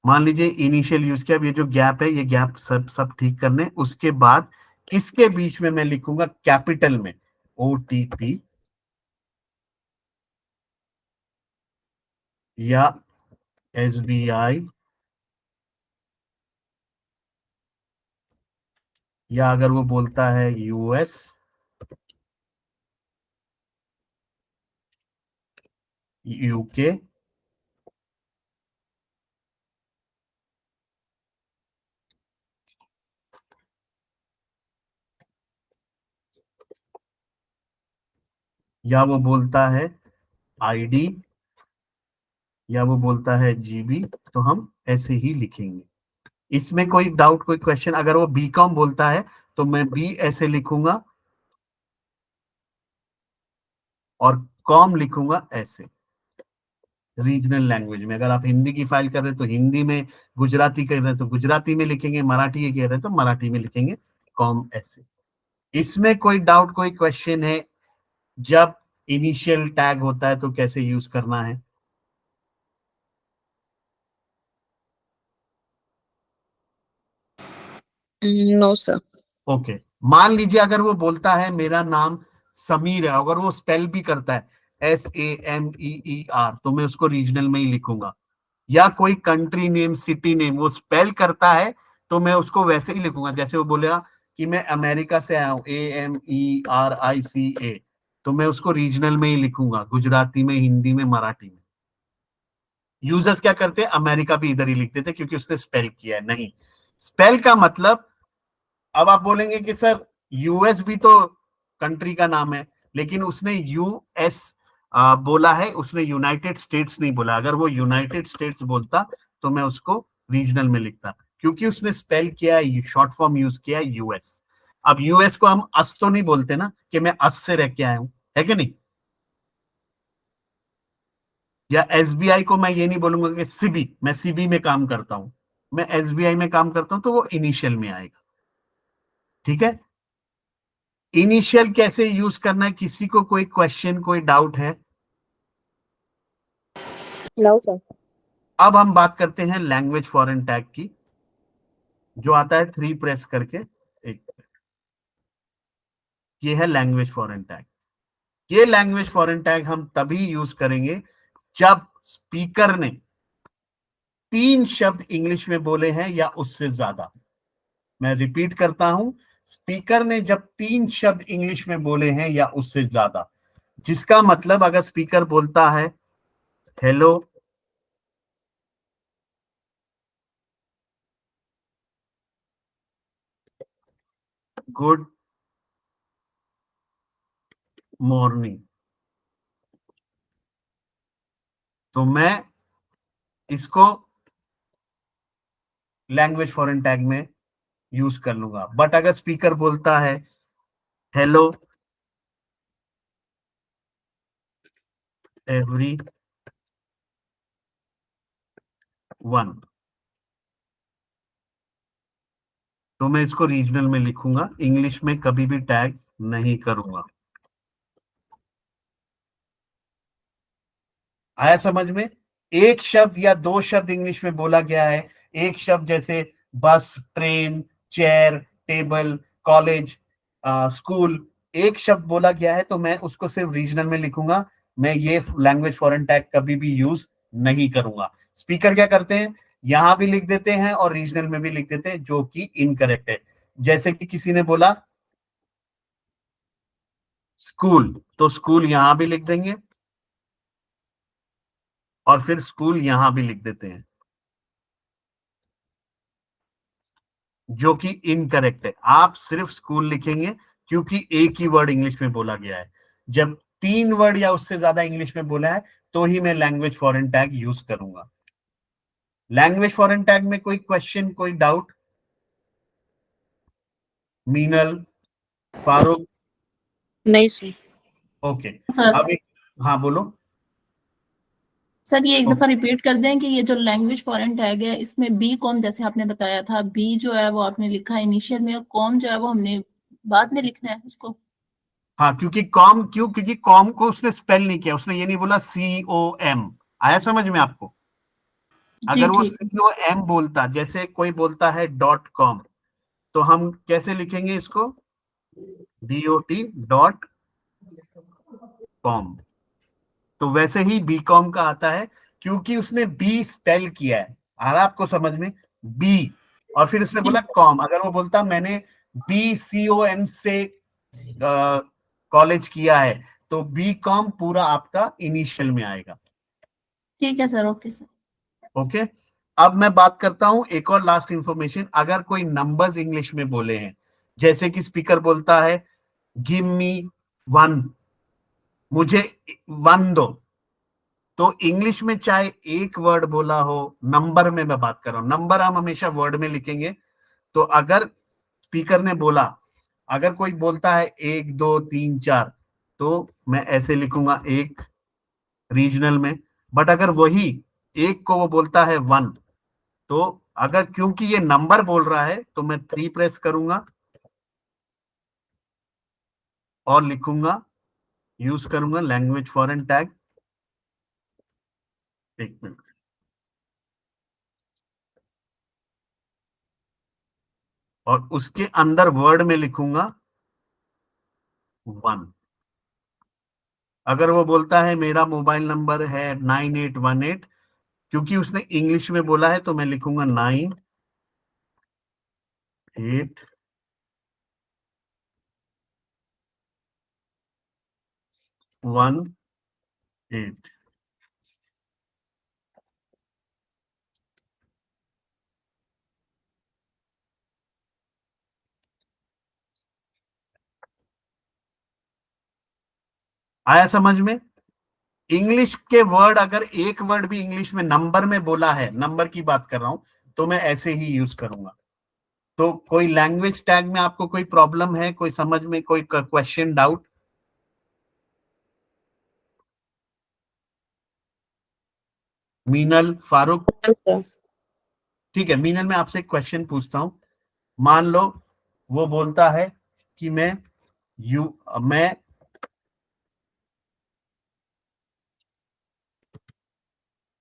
मान लीजिए इनिशियल यूज किया, अब ये जो गैप है, ये गैप सब सब ठीक करने, उसके बाद इसके बीच में मैं लिखूंगा कैपिटल में OTP या SBI, या अगर वो बोलता है US, UK, या वो बोलता है ID, या वो बोलता है GB, तो हम ऐसे ही लिखेंगे। इसमें कोई डाउट, कोई क्वेश्चन? अगर वो बीकॉम बोलता है तो मैं बी ऐसे लिखूंगा और कॉम लिखूंगा ऐसे, रीजनल लैंग्वेज में। अगर आप हिंदी की फाइल कर रहे हैं तो हिंदी में, गुजराती कर रहे हैं तो गुजराती में लिखेंगे, मराठी कह रहे हैं तो मराठी में लिखेंगे, कॉम ऐसे। इसमें कोई डाउट, कोई क्वेश्चन है? जब इनिशियल टैग होता है तो कैसे यूज करना है? No sir. ओके, मान लीजिए अगर वो बोलता है मेरा नाम समीर है, अगर वो स्पेल भी करता है SAMEER, तो मैं उसको रीजनल में ही लिखूंगा। या कोई कंट्री नेम, सिटी नेम वो स्पेल करता है तो मैं उसको वैसे ही लिखूंगा, जैसे वो बोलेगा कि मैं अमेरिका से आया हूं, AMERICA, तो मैं उसको रीजनल में ही लिखूंगा, गुजराती में, हिंदी में, मराठी में। यूजर्स क्या करते हैं, अमेरिका भी इधर ही लिख देते क्योंकि उसने स्पेल किया है। नहीं, स्पेल का मतलब, अब आप बोलेंगे कि सर US भी तो कंट्री का नाम है, लेकिन उसने US बोला है, उसने यूनाइटेड स्टेट्स नहीं बोला। अगर वो यूनाइटेड स्टेट्स बोलता तो मैं उसको रीजनल में लिखता, क्योंकि उसने स्पेल किया है, शॉर्ट फॉर्म यूज किया है US। अब US को हम अस तो नहीं बोलते ना, कि मैं अस से रह के आया हूं, है कि नहीं? या SBI को मैं ये नहीं बोलूंगा कि CB, मैं CB में काम करता हूं, मैं SBI में काम करता हूं, तो वो इनिशियल में आएगा। ठीक है, इनिशियल कैसे यूज करना है? किसी को कोई क्वेश्चन, कोई डाउट है? No sir. अब हम बात करते हैं लैंग्वेज फॉरेन टैग की, जो आता है 3 प्रेस करके। एक, ये है लैंग्वेज फॉरेन टैग। ये लैंग्वेज फॉरेन टैग हम तभी यूज करेंगे जब स्पीकर ने 3 शब्द इंग्लिश में बोले हैं या उससे ज्यादा। मैं रिपीट करता हूं, स्पीकर ने जब 3 शब्द इंग्लिश में बोले हैं या उससे ज्यादा, जिसका मतलब अगर स्पीकर बोलता है हेलो, गुड मॉर्निंग, तो मैं इसको लैंग्वेज फॉरेन टैग में यूज कर लूंगा। बट अगर स्पीकर बोलता है हेलो एवरी वन, तो मैं इसको रीजनल में लिखूंगा, इंग्लिश में कभी भी टैग नहीं करूंगा। आया समझ में? एक शब्द या 2 शब्द इंग्लिश में बोला गया है, एक शब्द जैसे बस, train, chair, table, college, school, एक शब्द बोला गया है तो मैं उसको सिर्फ रीजनल में लिखूंगा। मैं ये लैंग्वेज फॉरेन टैग कभी भी यूज नहीं करूंगा। स्पीकर क्या करते हैं, यहां भी लिख देते हैं और रीजनल में भी लिख देते हैं, जो कि इनकरेक्ट है। जैसे कि किसी ने बोला स्कूल, तो स्कूल यहां भी लिख देंगे और फिर स्कूल यहां भी लिख देते हैं, जो कि इनकरेक्ट है। आप सिर्फ स्कूल लिखेंगे क्योंकि एक ही वर्ड इंग्लिश में बोला गया है। जब 3 वर्ड या उससे ज्यादा इंग्लिश में बोला है तो ही मैं लैंग्वेज फॉरेन टैग यूज करूंगा। लैंग्वेज फॉरेन टैग में कोई क्वेश्चन, कोई डाउट? मीनल, फारूक? नहीं सर। ओके, सर अब एक, हाँ बोलो। सर ये एक ओके, दफा रिपीट कर दें कि ये जो लैंग्वेज फॉरेन टैग है, इसमें बी कॉम जैसे आपने बताया था, बी जो है वो आपने लिखा है इनिशियल में, और कॉम जो है वो हमने बाद में लिखना है उसको। हाँ, क्योंकि कॉम क्यों, क्योंकि कॉम को उसने स्पेल नहीं किया, उसने ये नहीं बोला COM। आया समझ में आपको? जी अगर वो ठीक है। COM बोलता, जैसे कोई बोलता है .com, तो हम कैसे लिखेंगे इसको? DOT.com। तो वैसे ही बीकॉम का आता है, क्योंकि उसने बी स्पेल किया है। आ रहा आपको समझ में? बी, और फिर उसने बोला कॉम। अगर वो बोलता मैंने BCOM से कॉलेज किया है, तो बीकॉम पूरा आपका इनिशियल में आएगा। ठीक है सर, ओके सर। ओके। अब मैं बात करता हूं एक और लास्ट इंफॉर्मेशन। अगर कोई नंबर्स इंग्लिश में बोले हैं, जैसे कि स्पीकर बोलता है गिव मी 1, मुझे 1 दो, तो इंग्लिश में चाहे एक वर्ड बोला हो, नंबर में मैं बात कर रहा हूं, नंबर हम हमेशा वर्ड में लिखेंगे। तो अगर स्पीकर ने बोला, अगर कोई बोलता है 1 2 3 4, तो मैं ऐसे लिखूंगा एक, रीजनल में। बट अगर वही एक को वो बोलता है 1, तो अगर क्योंकि ये नंबर बोल रहा है, तो मैं 3 प्रेस करूंगा और लिखूंगा, यूज करूंगा लैंग्वेज फॉरेन टैग। एक मिनट, और उसके अंदर वर्ड में लिखूंगा 1। अगर वो बोलता है मेरा मोबाइल नंबर है 9818, क्योंकि उसने इंग्लिश में बोला है, तो मैं लिखूंगा 9818। आया समझ में? इंग्लिश के वर्ड, अगर एक वर्ड भी इंग्लिश में नंबर में बोला है, नंबर की बात कर रहा हूं, तो मैं ऐसे ही यूज करूंगा। तो कोई लैंग्वेज टैग में आपको कोई प्रॉब्लम है, कोई समझ में कोई question, doubt? Meenal, Farooq? Sir. ठीक है, मीनल, मैं आपसे एक क्वेश्चन पूछता हूं। मान लो वो बोलता है कि मैं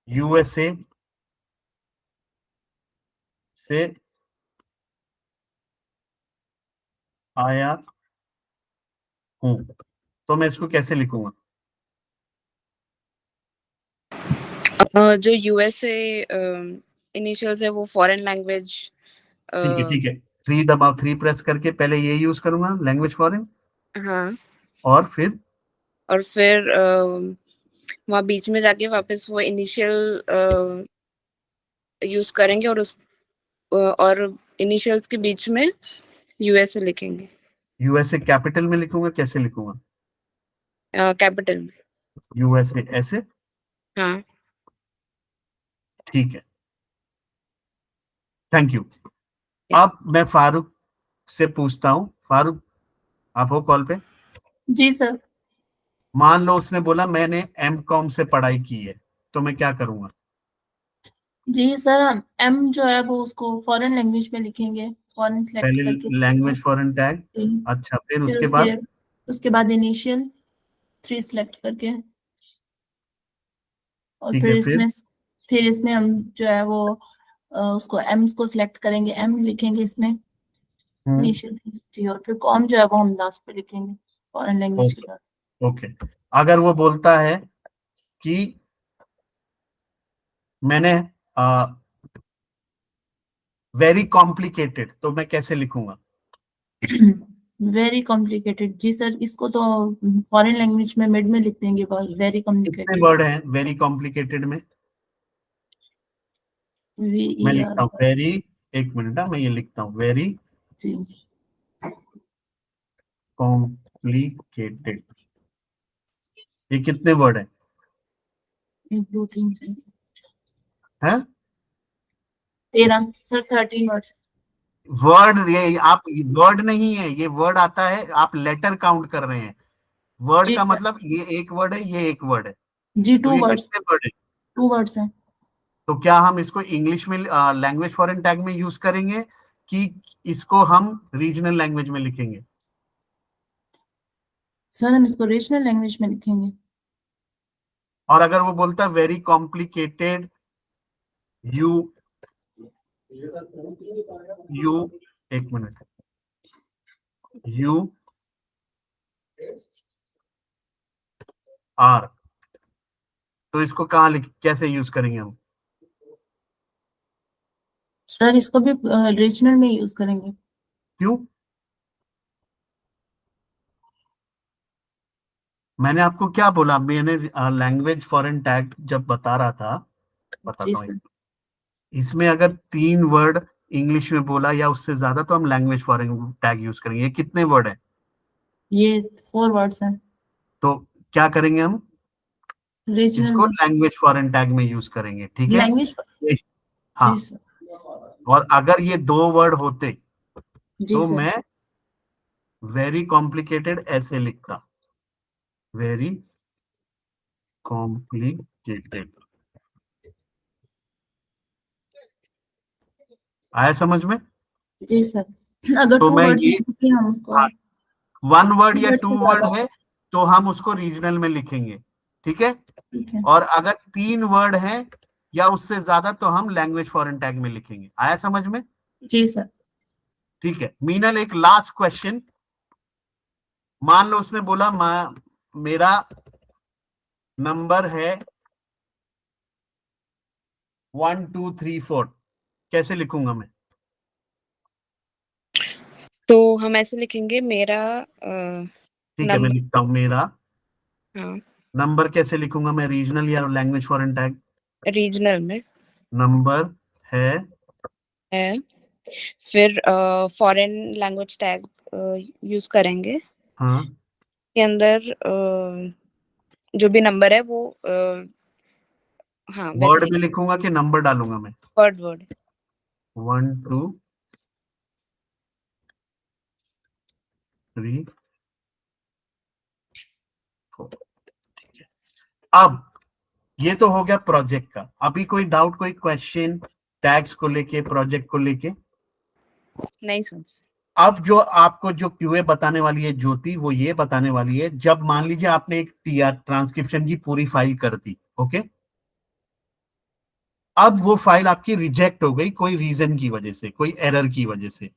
USA से आया हूं, तो मैं इसको कैसे लिखूंगा? जो यूएसए इनिशियल्स है वो फॉरेन लैंग्वेज। ठीक है, ठीक है। 3 दबाओ, 3 प्रेस करके पहले ये यूज करूंगा लैंग्वेज फॉरेन, हाँ, और फिर और फिर वहाँ बीच में जाके वापस वो इनिशियल यूज करेंगे, और इनिशियल्स के बीच में यूएसए लिखेंगे USA कैपिटल में लिखूंगा, कैसे लिखूंगा? कैपिटल में। USA ऐसे? हाँ। ठीक है, थैंक यू। अब मैं फारूक से पूछता हूं। फारूक, आप हो कॉल पे? जी सर। मान लो उसने बोला मैंने MCOM से पढ़ाई की है, तो मैं क्या करूंगा? जी सर, हम एम जो है वो उसको फॉरेन लैंग्वेज में लिखेंगे, फॉरेन सेलेक्ट पहले करके। लैंग्वेज फॉरेन टैग, जी। अच्छा, फिर फिर उसके उसके बाद? उसके बाद इनिशियल 3 सेलेक्ट करके, और ठीक फिर है, फिर? इसमें हम जो है वो उसको एम को सिलेक्ट करेंगे, एम लिखेंगे इसमें हम्म। इनिशियल। जी, और फिर कॉम जो है वो हम लास्ट पे लिखेंगे फॉरेन लैंग्वेज के ओके, बाद। ओके। अगर वो बोलता है कि मैंने वेरी कॉम्प्लिकेटेड, तो मैं कैसे लिखूंगा? वेरी कॉम्प्लिकेटेड, जी सर, इसको तो फॉरेन लैंग्वेज में मिड में लिख देंगे, वेरी कितने कॉम्प्लिकेटेड। वर्ड हैं वेरी कॉम्प्लिकेटेड में? वी मैं ई लिखता आर। हूँ वेरी, एक मिनट, मैं ये लिखता हूँ वेरी जी। कॉम्प्लिकेटेड। ये कितने वर्ड है? 1 2 3 हैं? 13 सर, 13 वर्ड्स। वर्ड, ये आप वर्ड नहीं है, ये वर्ड आता है, आप लेटर काउंट कर रहे हैं। वर्ड जी का सर। मतलब ये एक वर्ड है, ये एक वर्ड है। जी, तो 2 ये वर्ड्स। कितने वर्ड है? 2 वर्ड्स हैं। तो क्या हम इसको इंग्लिश में लैंग्वेज फॉरेन टैग में यूज करेंगे, कि इसको हम रीजनल लैंग्वेज में लिखेंगे? सर हम इसको रीजनल लैंग्वेज में लिखेंगे। और अगर वो बोलता है वेरी कॉम्प्लिकेटेड, यू यू एक मिनट, यू आर, तो इसको कहाँ लिख, कैसे यूज करेंगे हम? सर इसको भी रीजनल में यूज करेंगे। क्यों? मैंने आपको क्या बोला? मैंने लैंग्वेज फॉरेन टैग जब बता रहा था, जी बताता हूँ। सर। इसमें अगर 3 वर्ड इंग्लिश में बोला या उससे ज्यादा तो हम लैंग्वेज फॉरेन टैग यूज करेंगे। ये कितने वर्ड है? ये 4 वर्ड्स हैं। तो क्या करेंगे हम? रीजनल इसको में। लैंग्वेज फॉरेन टैग में यूज करेंगे, ठीक है? लैंग्वेज। हाँ, जी सर। और अगर ये 2 वर्ड होते जी तो सर। मैं वेरी कॉम्प्लिकेटेड ऐसे लिखता, वेरी कॉम्प्लिकेटेड। आया समझ में? जी सर। अगर तो 2 मैं वर्ड्स ये, हैं तो फिर हम उसको हाँ, 1 वर्ड या 2 से वर्ड ज्यादा। है तो हम उसको रीजनल में लिखेंगे, ठीक है? ठीक है। और अगर 3 वर्ड है या उससे ज्यादा तो हम लैंग्वेज फॉरेन टैग में लिखेंगे। आया समझ में? जी सर। ठीक है मीनल, एक लास्ट क्वेश्चन। मान लो उसने बोला मेरा नंबर है 1 2 3 4, कैसे लिखूंगा मैं? तो हम ऐसे लिखेंगे मेरा ठीक है, मैं नंबर। लिखता हूं मेरा हाँ, नंबर। कैसे लिखूंगा मैं? रीजनल या लैंग्वेज फॉरेन टैग? रीजनल में नंबर है, है। फिर फॉरेन लैंग्वेज टैग यूज करेंगे। हाँ, के अंदर जो भी नंबर है वो हाँ वैसे वर्ड लिख, में लिखूंगा कि नंबर डालूंगा मैं? Word word. 1 2 3 4। अब ये तो हो गया प्रोजेक्ट का। अभी कोई डाउट, कोई क्वेश्चन टैग्स को लेके, प्रोजेक्ट को लेके? नहीं सुन। अब जो आपको जो क्यूए बताने वाली है ज्योति, वो ये बताने वाली है, जब मान लीजिए आपने एक टीआर ट्रांसक्रिप्शन की पूरी फाइल कर दी, ओके, अब वो फाइल आपकी रिजेक्ट हो गई कोई रीजन की वजह से, कोई एरर की वजह से,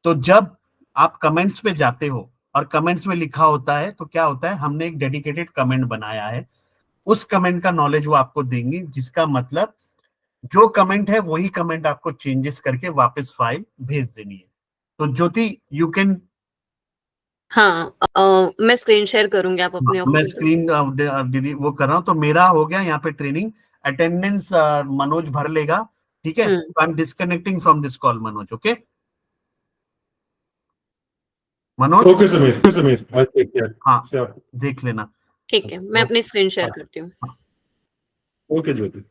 तो जब आप कमेंट्स पे जाते हो और कमेंट्स में लिखा होता है तो क्या होता है, हमने एक डेडिकेटेड कमेंट बनाया है, उस कमेंट का नॉलेज वो आपको देंगे, जिसका मतलब जो कमेंट है वही कमेंट आपको चेंजेस करके वापस फाइल भेज देनी है। तो ज्योति यू कैन, हाँ मैं स्क्रीन शेयर करूंगी, आप अपने ऑफ मैं कर दो। स्क्रीन वो कर रहा हूँ। तो मेरा हो गया यहाँ पे ट्रेनिंग, अटेंडेंस मनोज भर लेगा, ठीक है? हम्म। I am disconnecting from this call Manoj, okay? Manoj, okay Sameer I take care. हाँ, श्योर। देख लेना। ठीक है, मैं अपनी स्क्रीन शेयर करती हूँ। ओके ज्योति।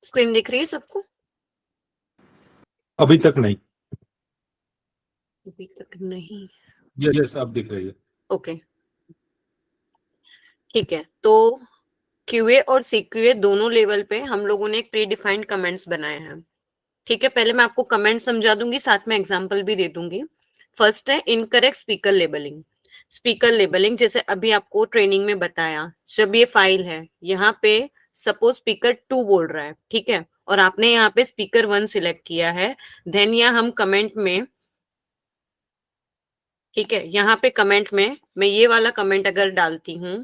स्क्रीन दिख रही है सबको? अभी तक नहीं। अभी तक नहीं। यस अब दिख रही है। ओके ठीक है, तो क्यूए और सीक्यूए दोनों लेवल पे हम लोगों ने एक प्री डिफाइंड कमेंट्स बनाए हैं। ठीक है, पहले मैं आपको कमेंट समझा दूंगी, साथ में एग्जांपल भी दे दूंगी। फर्स्ट है incorrect speaker labelling. Speaker labelling जैसे अभी आपको ट्रेनिंग में बताया, जब ये फाइल है यहाँ पे सपोज स्पीकर 2 बोल रहा है, ठीक है, और आपने यहाँ पे स्पीकर 1 सिलेक्ट किया है, देन यहाँ हम कमेंट में, ठीक है, यहाँ पे कमेंट में मैं ये वाला कमेंट अगर डालती हूँ,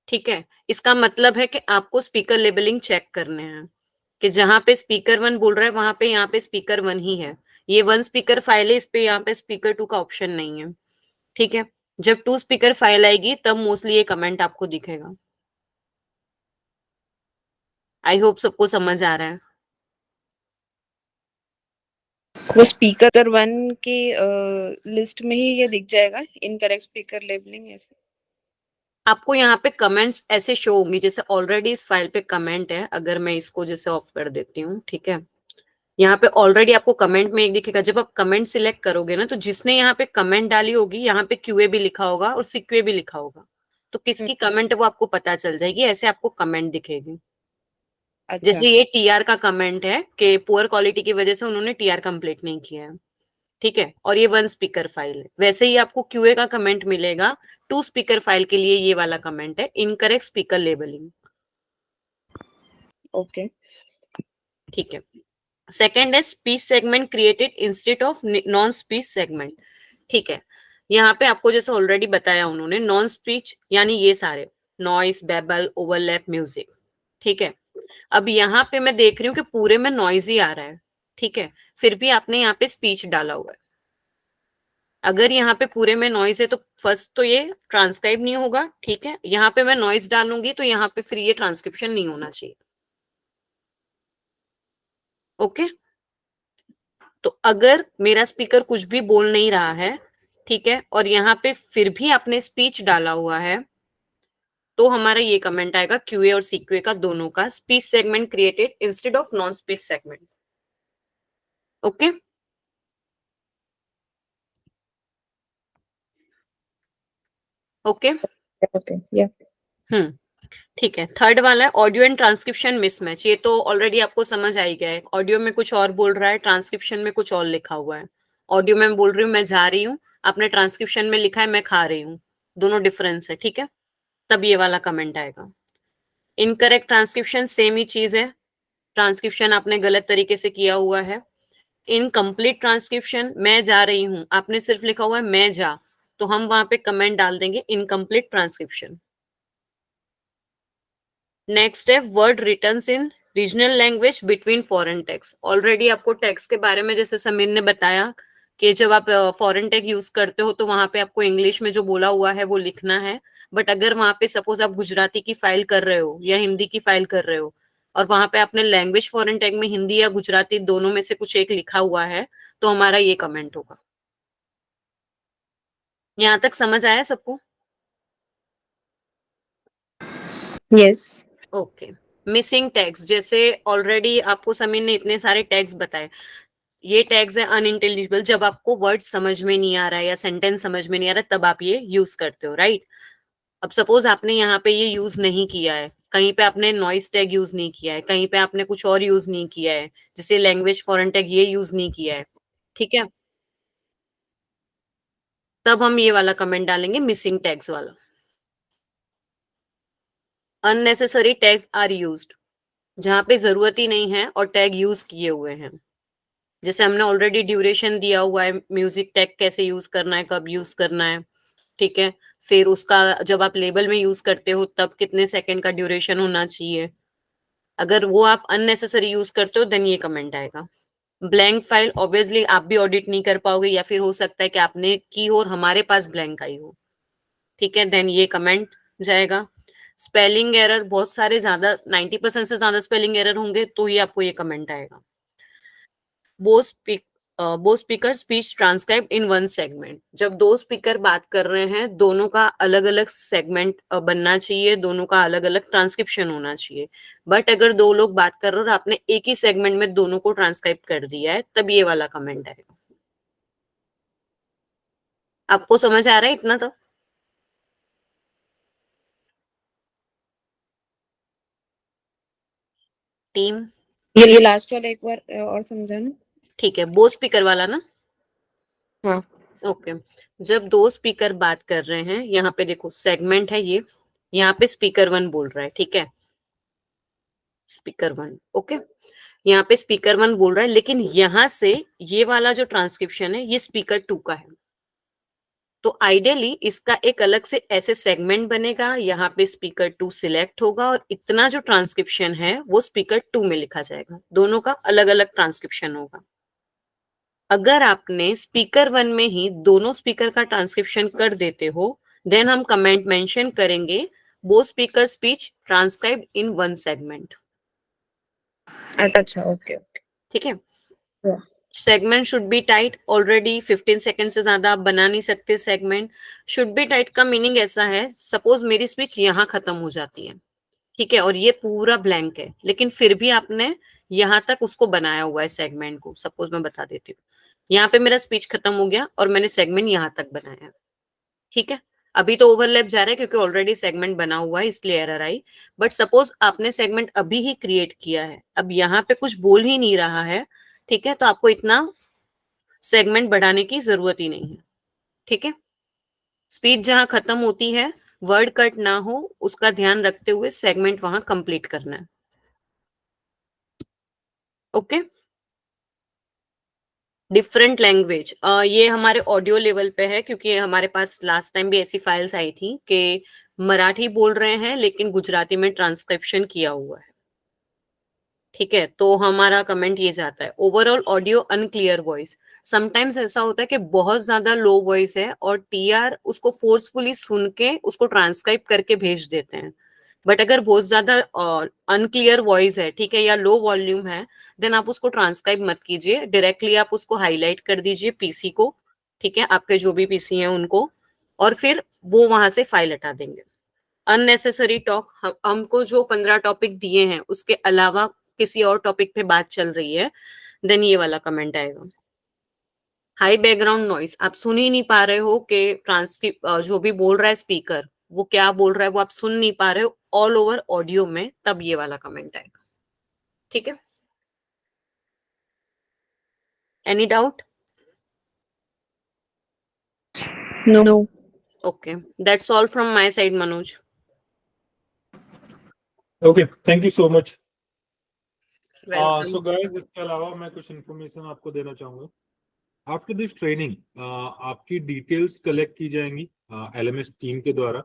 ठीक है, इसका मतलब है कि आपको स्पीकर लेबलिंग चेक करने हैं कि जहां पे स्पीकर 1 बोल रहा है वहां पे यहाँ पे स्पीकर 1 ही है। ये 1 स्पीकर फाइल है, इस पे यहाँ पे स्पीकर 2 का ऑप्शन नहीं है। ठीक है, जब 2 स्पीकर फाइल आएगी तब मोस्टली ये कमेंट आपको दिखेगा। आई होप सबको समझ आ रहा है। वो स्पीकर 1 की लिस्ट में ही ये दिख जाएगा, इनकरेक्ट स्पीकर लेबलिंग ऐसे। आपको यहाँ पे कमेंट्स ऐसे शो होंगी जैसे ऑलरेडी इस फाइल पे कमेंट है, अगर मैं इसको जैसे ऑफ कर देती हूँ, ठीक है, यहाँ पे ऑलरेडी आपको कमेंट में एक दिखेगा। जब आप कमेंट सिलेक्ट करोगे ना, तो जिसने यहाँ पे कमेंट डाली होगी यहाँ पे क्यूए भी लिखा होगा और सीक्यूए भी लिखा होगा, तो किसकी कमेंट है वो आपको पता चल जाएगी, ऐसे आपको कमेंट दिखेगी। अच्छा जैसे ये टीआर का कमेंट है कि पुअर क्वालिटी की वजह से उन्होंने टीआर कंप्लीट नहीं किया है, ठीक है, और ये 1 स्पीकर फाइल है। वैसे ही आपको क्यूए का कमेंट मिलेगा 2 स्पीकर फाइल के लिए, ये वाला कमेंट है इनकरेक्ट स्पीकर लेबलिंग, ओके ठीक है। सेकेंड है speech segment created instead of non speech segment, ठीक है। यहाँ पे आपको जैसे ऑलरेडी बताया उन्होंने, नॉन स्पीच यानी ये सारे नॉइस, बेबल, ओवरलैप, म्यूजिक, ठीक है। अब यहाँ पे मैं देख रही हूँ कि पूरे में नॉइज ही आ रहा है, ठीक है, फिर भी आपने यहाँ पे स्पीच डाला हुआ है। अगर यहाँ पे पूरे में नॉइज है तो फर्स्ट तो ये ट्रांसक्राइब नहीं होगा, ठीक है। यहाँ पे मैं नॉइज डालूंगी तो यहाँ पे फिर ये ट्रांसक्रिप्शन नहीं होना चाहिए, ओके। तो अगर मेरा स्पीकर कुछ भी बोल नहीं रहा है, ठीक है, और यहाँ पे फिर भी आपने स्पीच डाला हुआ है, तो हमारा ये कमेंट आएगा क्यूए और सीक्यूए का दोनों का, speech segment created instead of non speech segment, okay. Okay okay या ठीक है। थर्ड वाला है ऑडियो एंड ट्रांसक्रिप्शन मिसमैच। ये तो ऑलरेडी आपको समझ आ ही गया है, ऑडियो में कुछ और बोल रहा है, ट्रांसक्रिप्शन में कुछ और लिखा हुआ है। ऑडियो में मैं बोल रही हूँ मैं जा रही हूँ, आपने ट्रांसक्रिप्शन में लिखा है मैं खा रही हूँ, दोनों डिफरेंस है, ठीक है, तब ये वाला कमेंट आएगा। इनकरेक्ट ट्रांसक्रिप्शन सेम ही चीज है, ट्रांसक्रिप्शन आपने गलत तरीके से किया हुआ है। इनकम्प्लीट ट्रांसक्रिप्शन, मैं जा रही हूँ, आपने सिर्फ लिखा हुआ है मैं जा, तो हम वहां पे कमेंट डाल देंगे इनकम्प्लीट ट्रांसक्रिप्शन। नेक्स्ट है word returns in regional language between foreign text. Already आपको टेक्स्ट के बारे में जैसे समीर ने बताया कि जब आप फॉरेन टेक्स्ट यूज करते हो तो वहां पे आपको इंग्लिश में जो बोला हुआ है वो लिखना है, बट अगर वहां पे सपोज आप गुजराती की फाइल कर रहे हो या हिंदी की फाइल कर रहे हो और वहां पे आपने लैंग्वेज फॉरेन टैग में हिंदी या गुजराती दोनों में से कुछ एक लिखा हुआ है, तो हमारा ये कमेंट होगा। यहाँ तक समझ आया सबको? Yes okay. मिसिंग टैग्स, जैसे ऑलरेडी आपको समीर ने इतने सारे टैग्स बताए, ये टैग्स है अनइंटेलिजिबल, जब आपको वर्ड समझ में नहीं आ रहा है या सेंटेंस समझ में नहीं आ रहा है तब आप ये यूज करते हो, राइट। अब सपोज आपने यहाँ पे ये यूज नहीं किया है, कहीं पे आपने नॉइस टैग यूज नहीं किया है, कहीं पे आपने कुछ और यूज नहीं किया है, जैसे लैंग्वेज फॉरेन टैग ये यूज नहीं किया है, ठीक है, तब हम ये वाला कमेंट डालेंगे मिसिंग टैग्स वाला। अननेसेसरी टैग्स आर यूज्ड, जहां पे जरूरत ही नहीं है और टैग यूज किए हुए हैं, जैसे हमने ऑलरेडी ड्यूरेशन दिया हुआ है, म्यूजिक टैग कैसे यूज करना है, कब यूज करना है, ठीक है। फिर उसका जब आप लेबल में यूज करते हो तब कितने सेकंड का ड्यूरेशन होना चाहिए, अगर वो आप अननेसेसरी यूज करते हो देन ये कमेंट आएगा। ब्लैंक फाइल ऑब्वियसली आप भी ऑडिट नहीं कर पाओगे, या फिर हो सकता है कि आपने की हो और हमारे पास ब्लैंक आई हो, ठीक है, देन ये कमेंट जाएगा। स्पेलिंग एरर बहुत सारे, ज्यादा 90% से ज्यादा स्पेलिंग एरर होंगे तो ही आपको ये कमेंट आएगा। Both speaker speech transcribe in one segment, जब दो स्पीकर बात कर रहे हैं दोनों का अलग अलग सेगमेंट बनना चाहिए, दोनों का अलग अलग ट्रांसक्रिप्शन होना चाहिए। बट अगर दो लोग बात कर रहे हो और आपने एक ही सेगमेंट में दोनों को ट्रांसक्राइब कर दिया है तब ये वाला कमेंट आएगा। आपको समझ आ रहा है इतना? तो टीम ये लास्ट वाला एक बार और समझाना। ठीक है, बोथ स्पीकर वाला ना। हाँ ओके। जब दो स्पीकर बात कर रहे हैं, यहाँ पे देखो सेगमेंट है ये, यहाँ पे स्पीकर 1 बोल रहा है, ठीक है, स्पीकर 1, ओके, यहाँ पे स्पीकर 1 बोल रहा है, लेकिन यहाँ से ये वाला जो ट्रांसक्रिप्शन है ये स्पीकर 2 का है, तो आइडियली इसका एक अलग से ऐसे सेगमेंट बनेगा, यहाँ पे स्पीकर 2 सिलेक्ट होगा और इतना जो ट्रांसक्रिप्शन है वो स्पीकर 2 में लिखा जाएगा, दोनों का अलग अलग ट्रांसक्रिप्शन होगा। अगर आपने स्पीकर 1 में ही दोनों स्पीकर का ट्रांसक्रिप्शन कर देते हो देन हम कमेंट मेंशन करेंगे both speaker speech transcribe in one segment, अच्छा ओके ठीक है। Yeah. Segment should be tight, already 15 second से ज्यादा आप बना नहीं सकते सेगमेंट। शुड बी टाइट का मीनिंग ऐसा है, सपोज मेरी स्पीच यहाँ खत्म हो जाती है, ठीक है, और ये पूरा ब्लैंक है, लेकिन फिर भी आपने यहाँ तक उसको बनाया हुआ है सेगमेंट को, सपोज मैं बता देती हूँ, यहाँ पे मेरा स्पीच खत्म हो गया और मैंने सेगमेंट यहाँ तक बनाया, ठीक है, अभी तो ओवरलैप जा रहा है क्योंकि ऑलरेडी सेगमेंट बना हुआ है, इसलिए एरर आई। बट सपोज आपने सेगमेंट अभी ही क्रिएट किया है, अब यहाँ पे कुछ बोल ही नहीं रहा है, ठीक है, तो आपको इतना सेगमेंट बढ़ाने की जरूरत ही नहीं है, ठीक है। स्पीच जहां खत्म होती है, वर्ड कट ना हो, उसका ध्यान रखते हुए सेगमेंट वहां कंप्लीट करना है। ओके। डिफरेंट लैंग्वेज, ये हमारे ऑडियो लेवल पे है, क्योंकि हमारे पास लास्ट टाइम भी ऐसी फाइल्स आई थी कि मराठी बोल रहे हैं लेकिन गुजराती में ट्रांसक्रिप्शन किया हुआ है, ठीक है। तो हमारा कमेंट ये जाता है, overall audio unclear voice. Sometimes ऐसा होता है कि बहुत ज्यादा लो वॉइस है और टीआर उसको फोर्सफुली सुन के उसको ट्रांसक्राइब करके भेज देते हैं। बट अगर बहुत ज्यादा अनक्लियर वॉइस है, ठीक है, या लो वॉल्यूम है, देन आप उसको ट्रांसक्राइब मत कीजिए, डायरेक्टली आप उसको हाईलाइट कर दीजिए पीसी को, ठीक है, आपके जो भी पीसी हैं उनको, और फिर वो वहां से फाइल हटा देंगे। अननेसेसरी टॉक, हमको जो 15 टॉपिक दिए हैं उसके अलावा किसी और टॉपिक पे बात चल रही है, देन ये वाला कमेंट आएगा। हाई बैकग्राउंड नॉइस, आप सुन ही नहीं पा रहे हो कि ट्रांसक्रिप्ट जो भी बोल रहा है स्पीकर, वो क्या बोल रहा है वो आप सुन नहीं पा रहे हो ऑल ओवर ऑडियो में, तब ये वाला कमेंट आएगा, ठीक है। Any doubt? No. Okay, that's all from my side, Manoj. Okay, thank you so much. Welcome. So guys, इसके अलावा मैं कुछ इन्फॉर्मेशन आपको देना चाहूंगा। आफ्टर दिस ट्रेनिंग आपकी डिटेल्स कलेक्ट की जाएंगी एलएमएस टीम के द्वारा,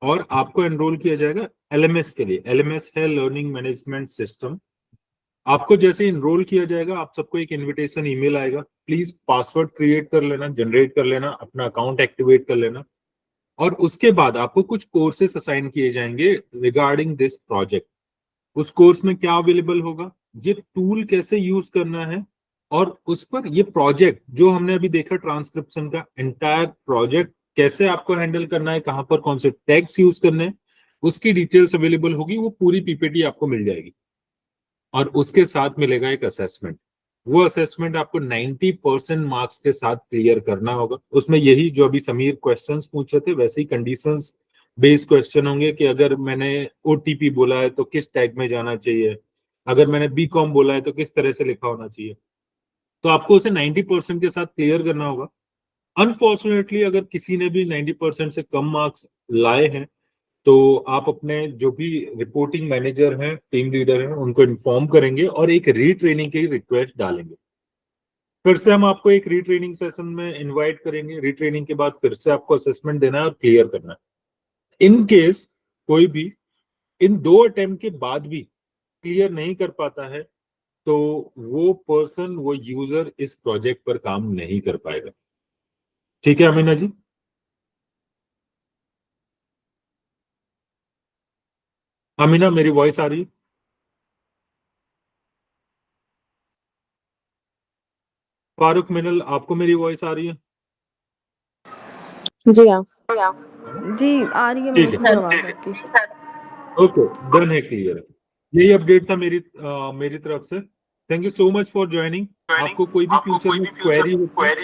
और आपको एनरोल किया जाएगा एलएमएस के लिए। एलएमएस है लर्निंग मैनेजमेंट सिस्टम। आपको जैसे इनरोल किया जाएगा, आप सबको एक इनविटेशन ईमेल आएगा। प्लीज पासवर्ड क्रिएट कर लेना, जनरेट कर लेना, अपना अकाउंट एक्टिवेट कर लेना, और उसके बाद आपको कुछ कोर्सेस असाइन किए जाएंगे रिगार्डिंग दिस प्रोजेक्ट। उस कोर्स में क्या अवेलेबल होगा, ये टूल कैसे यूज करना है, और उस पर ये प्रोजेक्ट जो हमने अभी देखा ट्रांसक्रिप्शन का एंटायर प्रोजेक्ट कैसे आपको हैंडल करना है, कहां पर कौन से टैग्स यूज करने हैं, उसकी डिटेल्स अवेलेबल होगी। वो पूरी पीपीटी आपको मिल जाएगी, और उसके साथ मिलेगा एक असेसमेंट। वो असेसमेंट आपको 90% मार्क्स के साथ क्लियर करना होगा। उसमें यही जो अभी समीर क्वेश्चंस पूछे थे, वैसे ही कंडीशंस बेस्ड क्वेश्चन होंगे कि अगर मैंने ओटीपी बोला है तो किस टैग में जाना चाहिए, अगर मैंने बीकॉम बोला है तो किस तरह से लिखा होना चाहिए। तो आपको उसे 90% के साथ क्लियर करना होगा। अनफॉर्चुनेटली अगर किसी ने भी 90% से कम मार्क्स लाए हैं, तो आप अपने जो भी रिपोर्टिंग मैनेजर हैं, टीम लीडर हैं, उनको इन्फॉर्म करेंगे और एक रीट्रेनिंग की रिक्वेस्ट डालेंगे। फिर से हम आपको एक रीट्रेनिंग सेशन में इनवाइट करेंगे। रीट्रेनिंग के बाद फिर से आपको असेसमेंट देना है और क्लियर करना है। इन केस कोई भी इन 2 अटेम्प्ट के बाद भी क्लियर नहीं कर पाता है, तो वो पर्सन, वो यूजर इस प्रोजेक्ट पर काम नहीं कर पाएगा। ठीक है अमीना जी? अमीना, मेरी वॉइस आ रही है? फारूक मिनल, आपको मेरी वॉइस आ रही है? जी हाँ। जी आ रही है ठीक मेरे है। को आवाज आपकी। ओके, डन है, क्लियर है। यही अपडेट था मेरी तरफ से। Thank you so much for joining. आपको कोई भी फ्यूचर में क्वेरी होती है,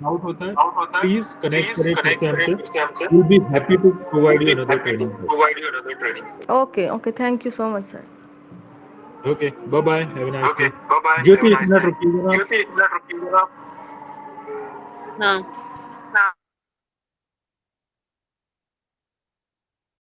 डाउट होता है, प्लीज कनेक्ट करें फिर से हमसे। Will be happy to provide you another training. Okay okay, thank you so much sir. Okay, bye bye, have a nice day. Jyoti, एक मिनट रुकिएगा। हाँ।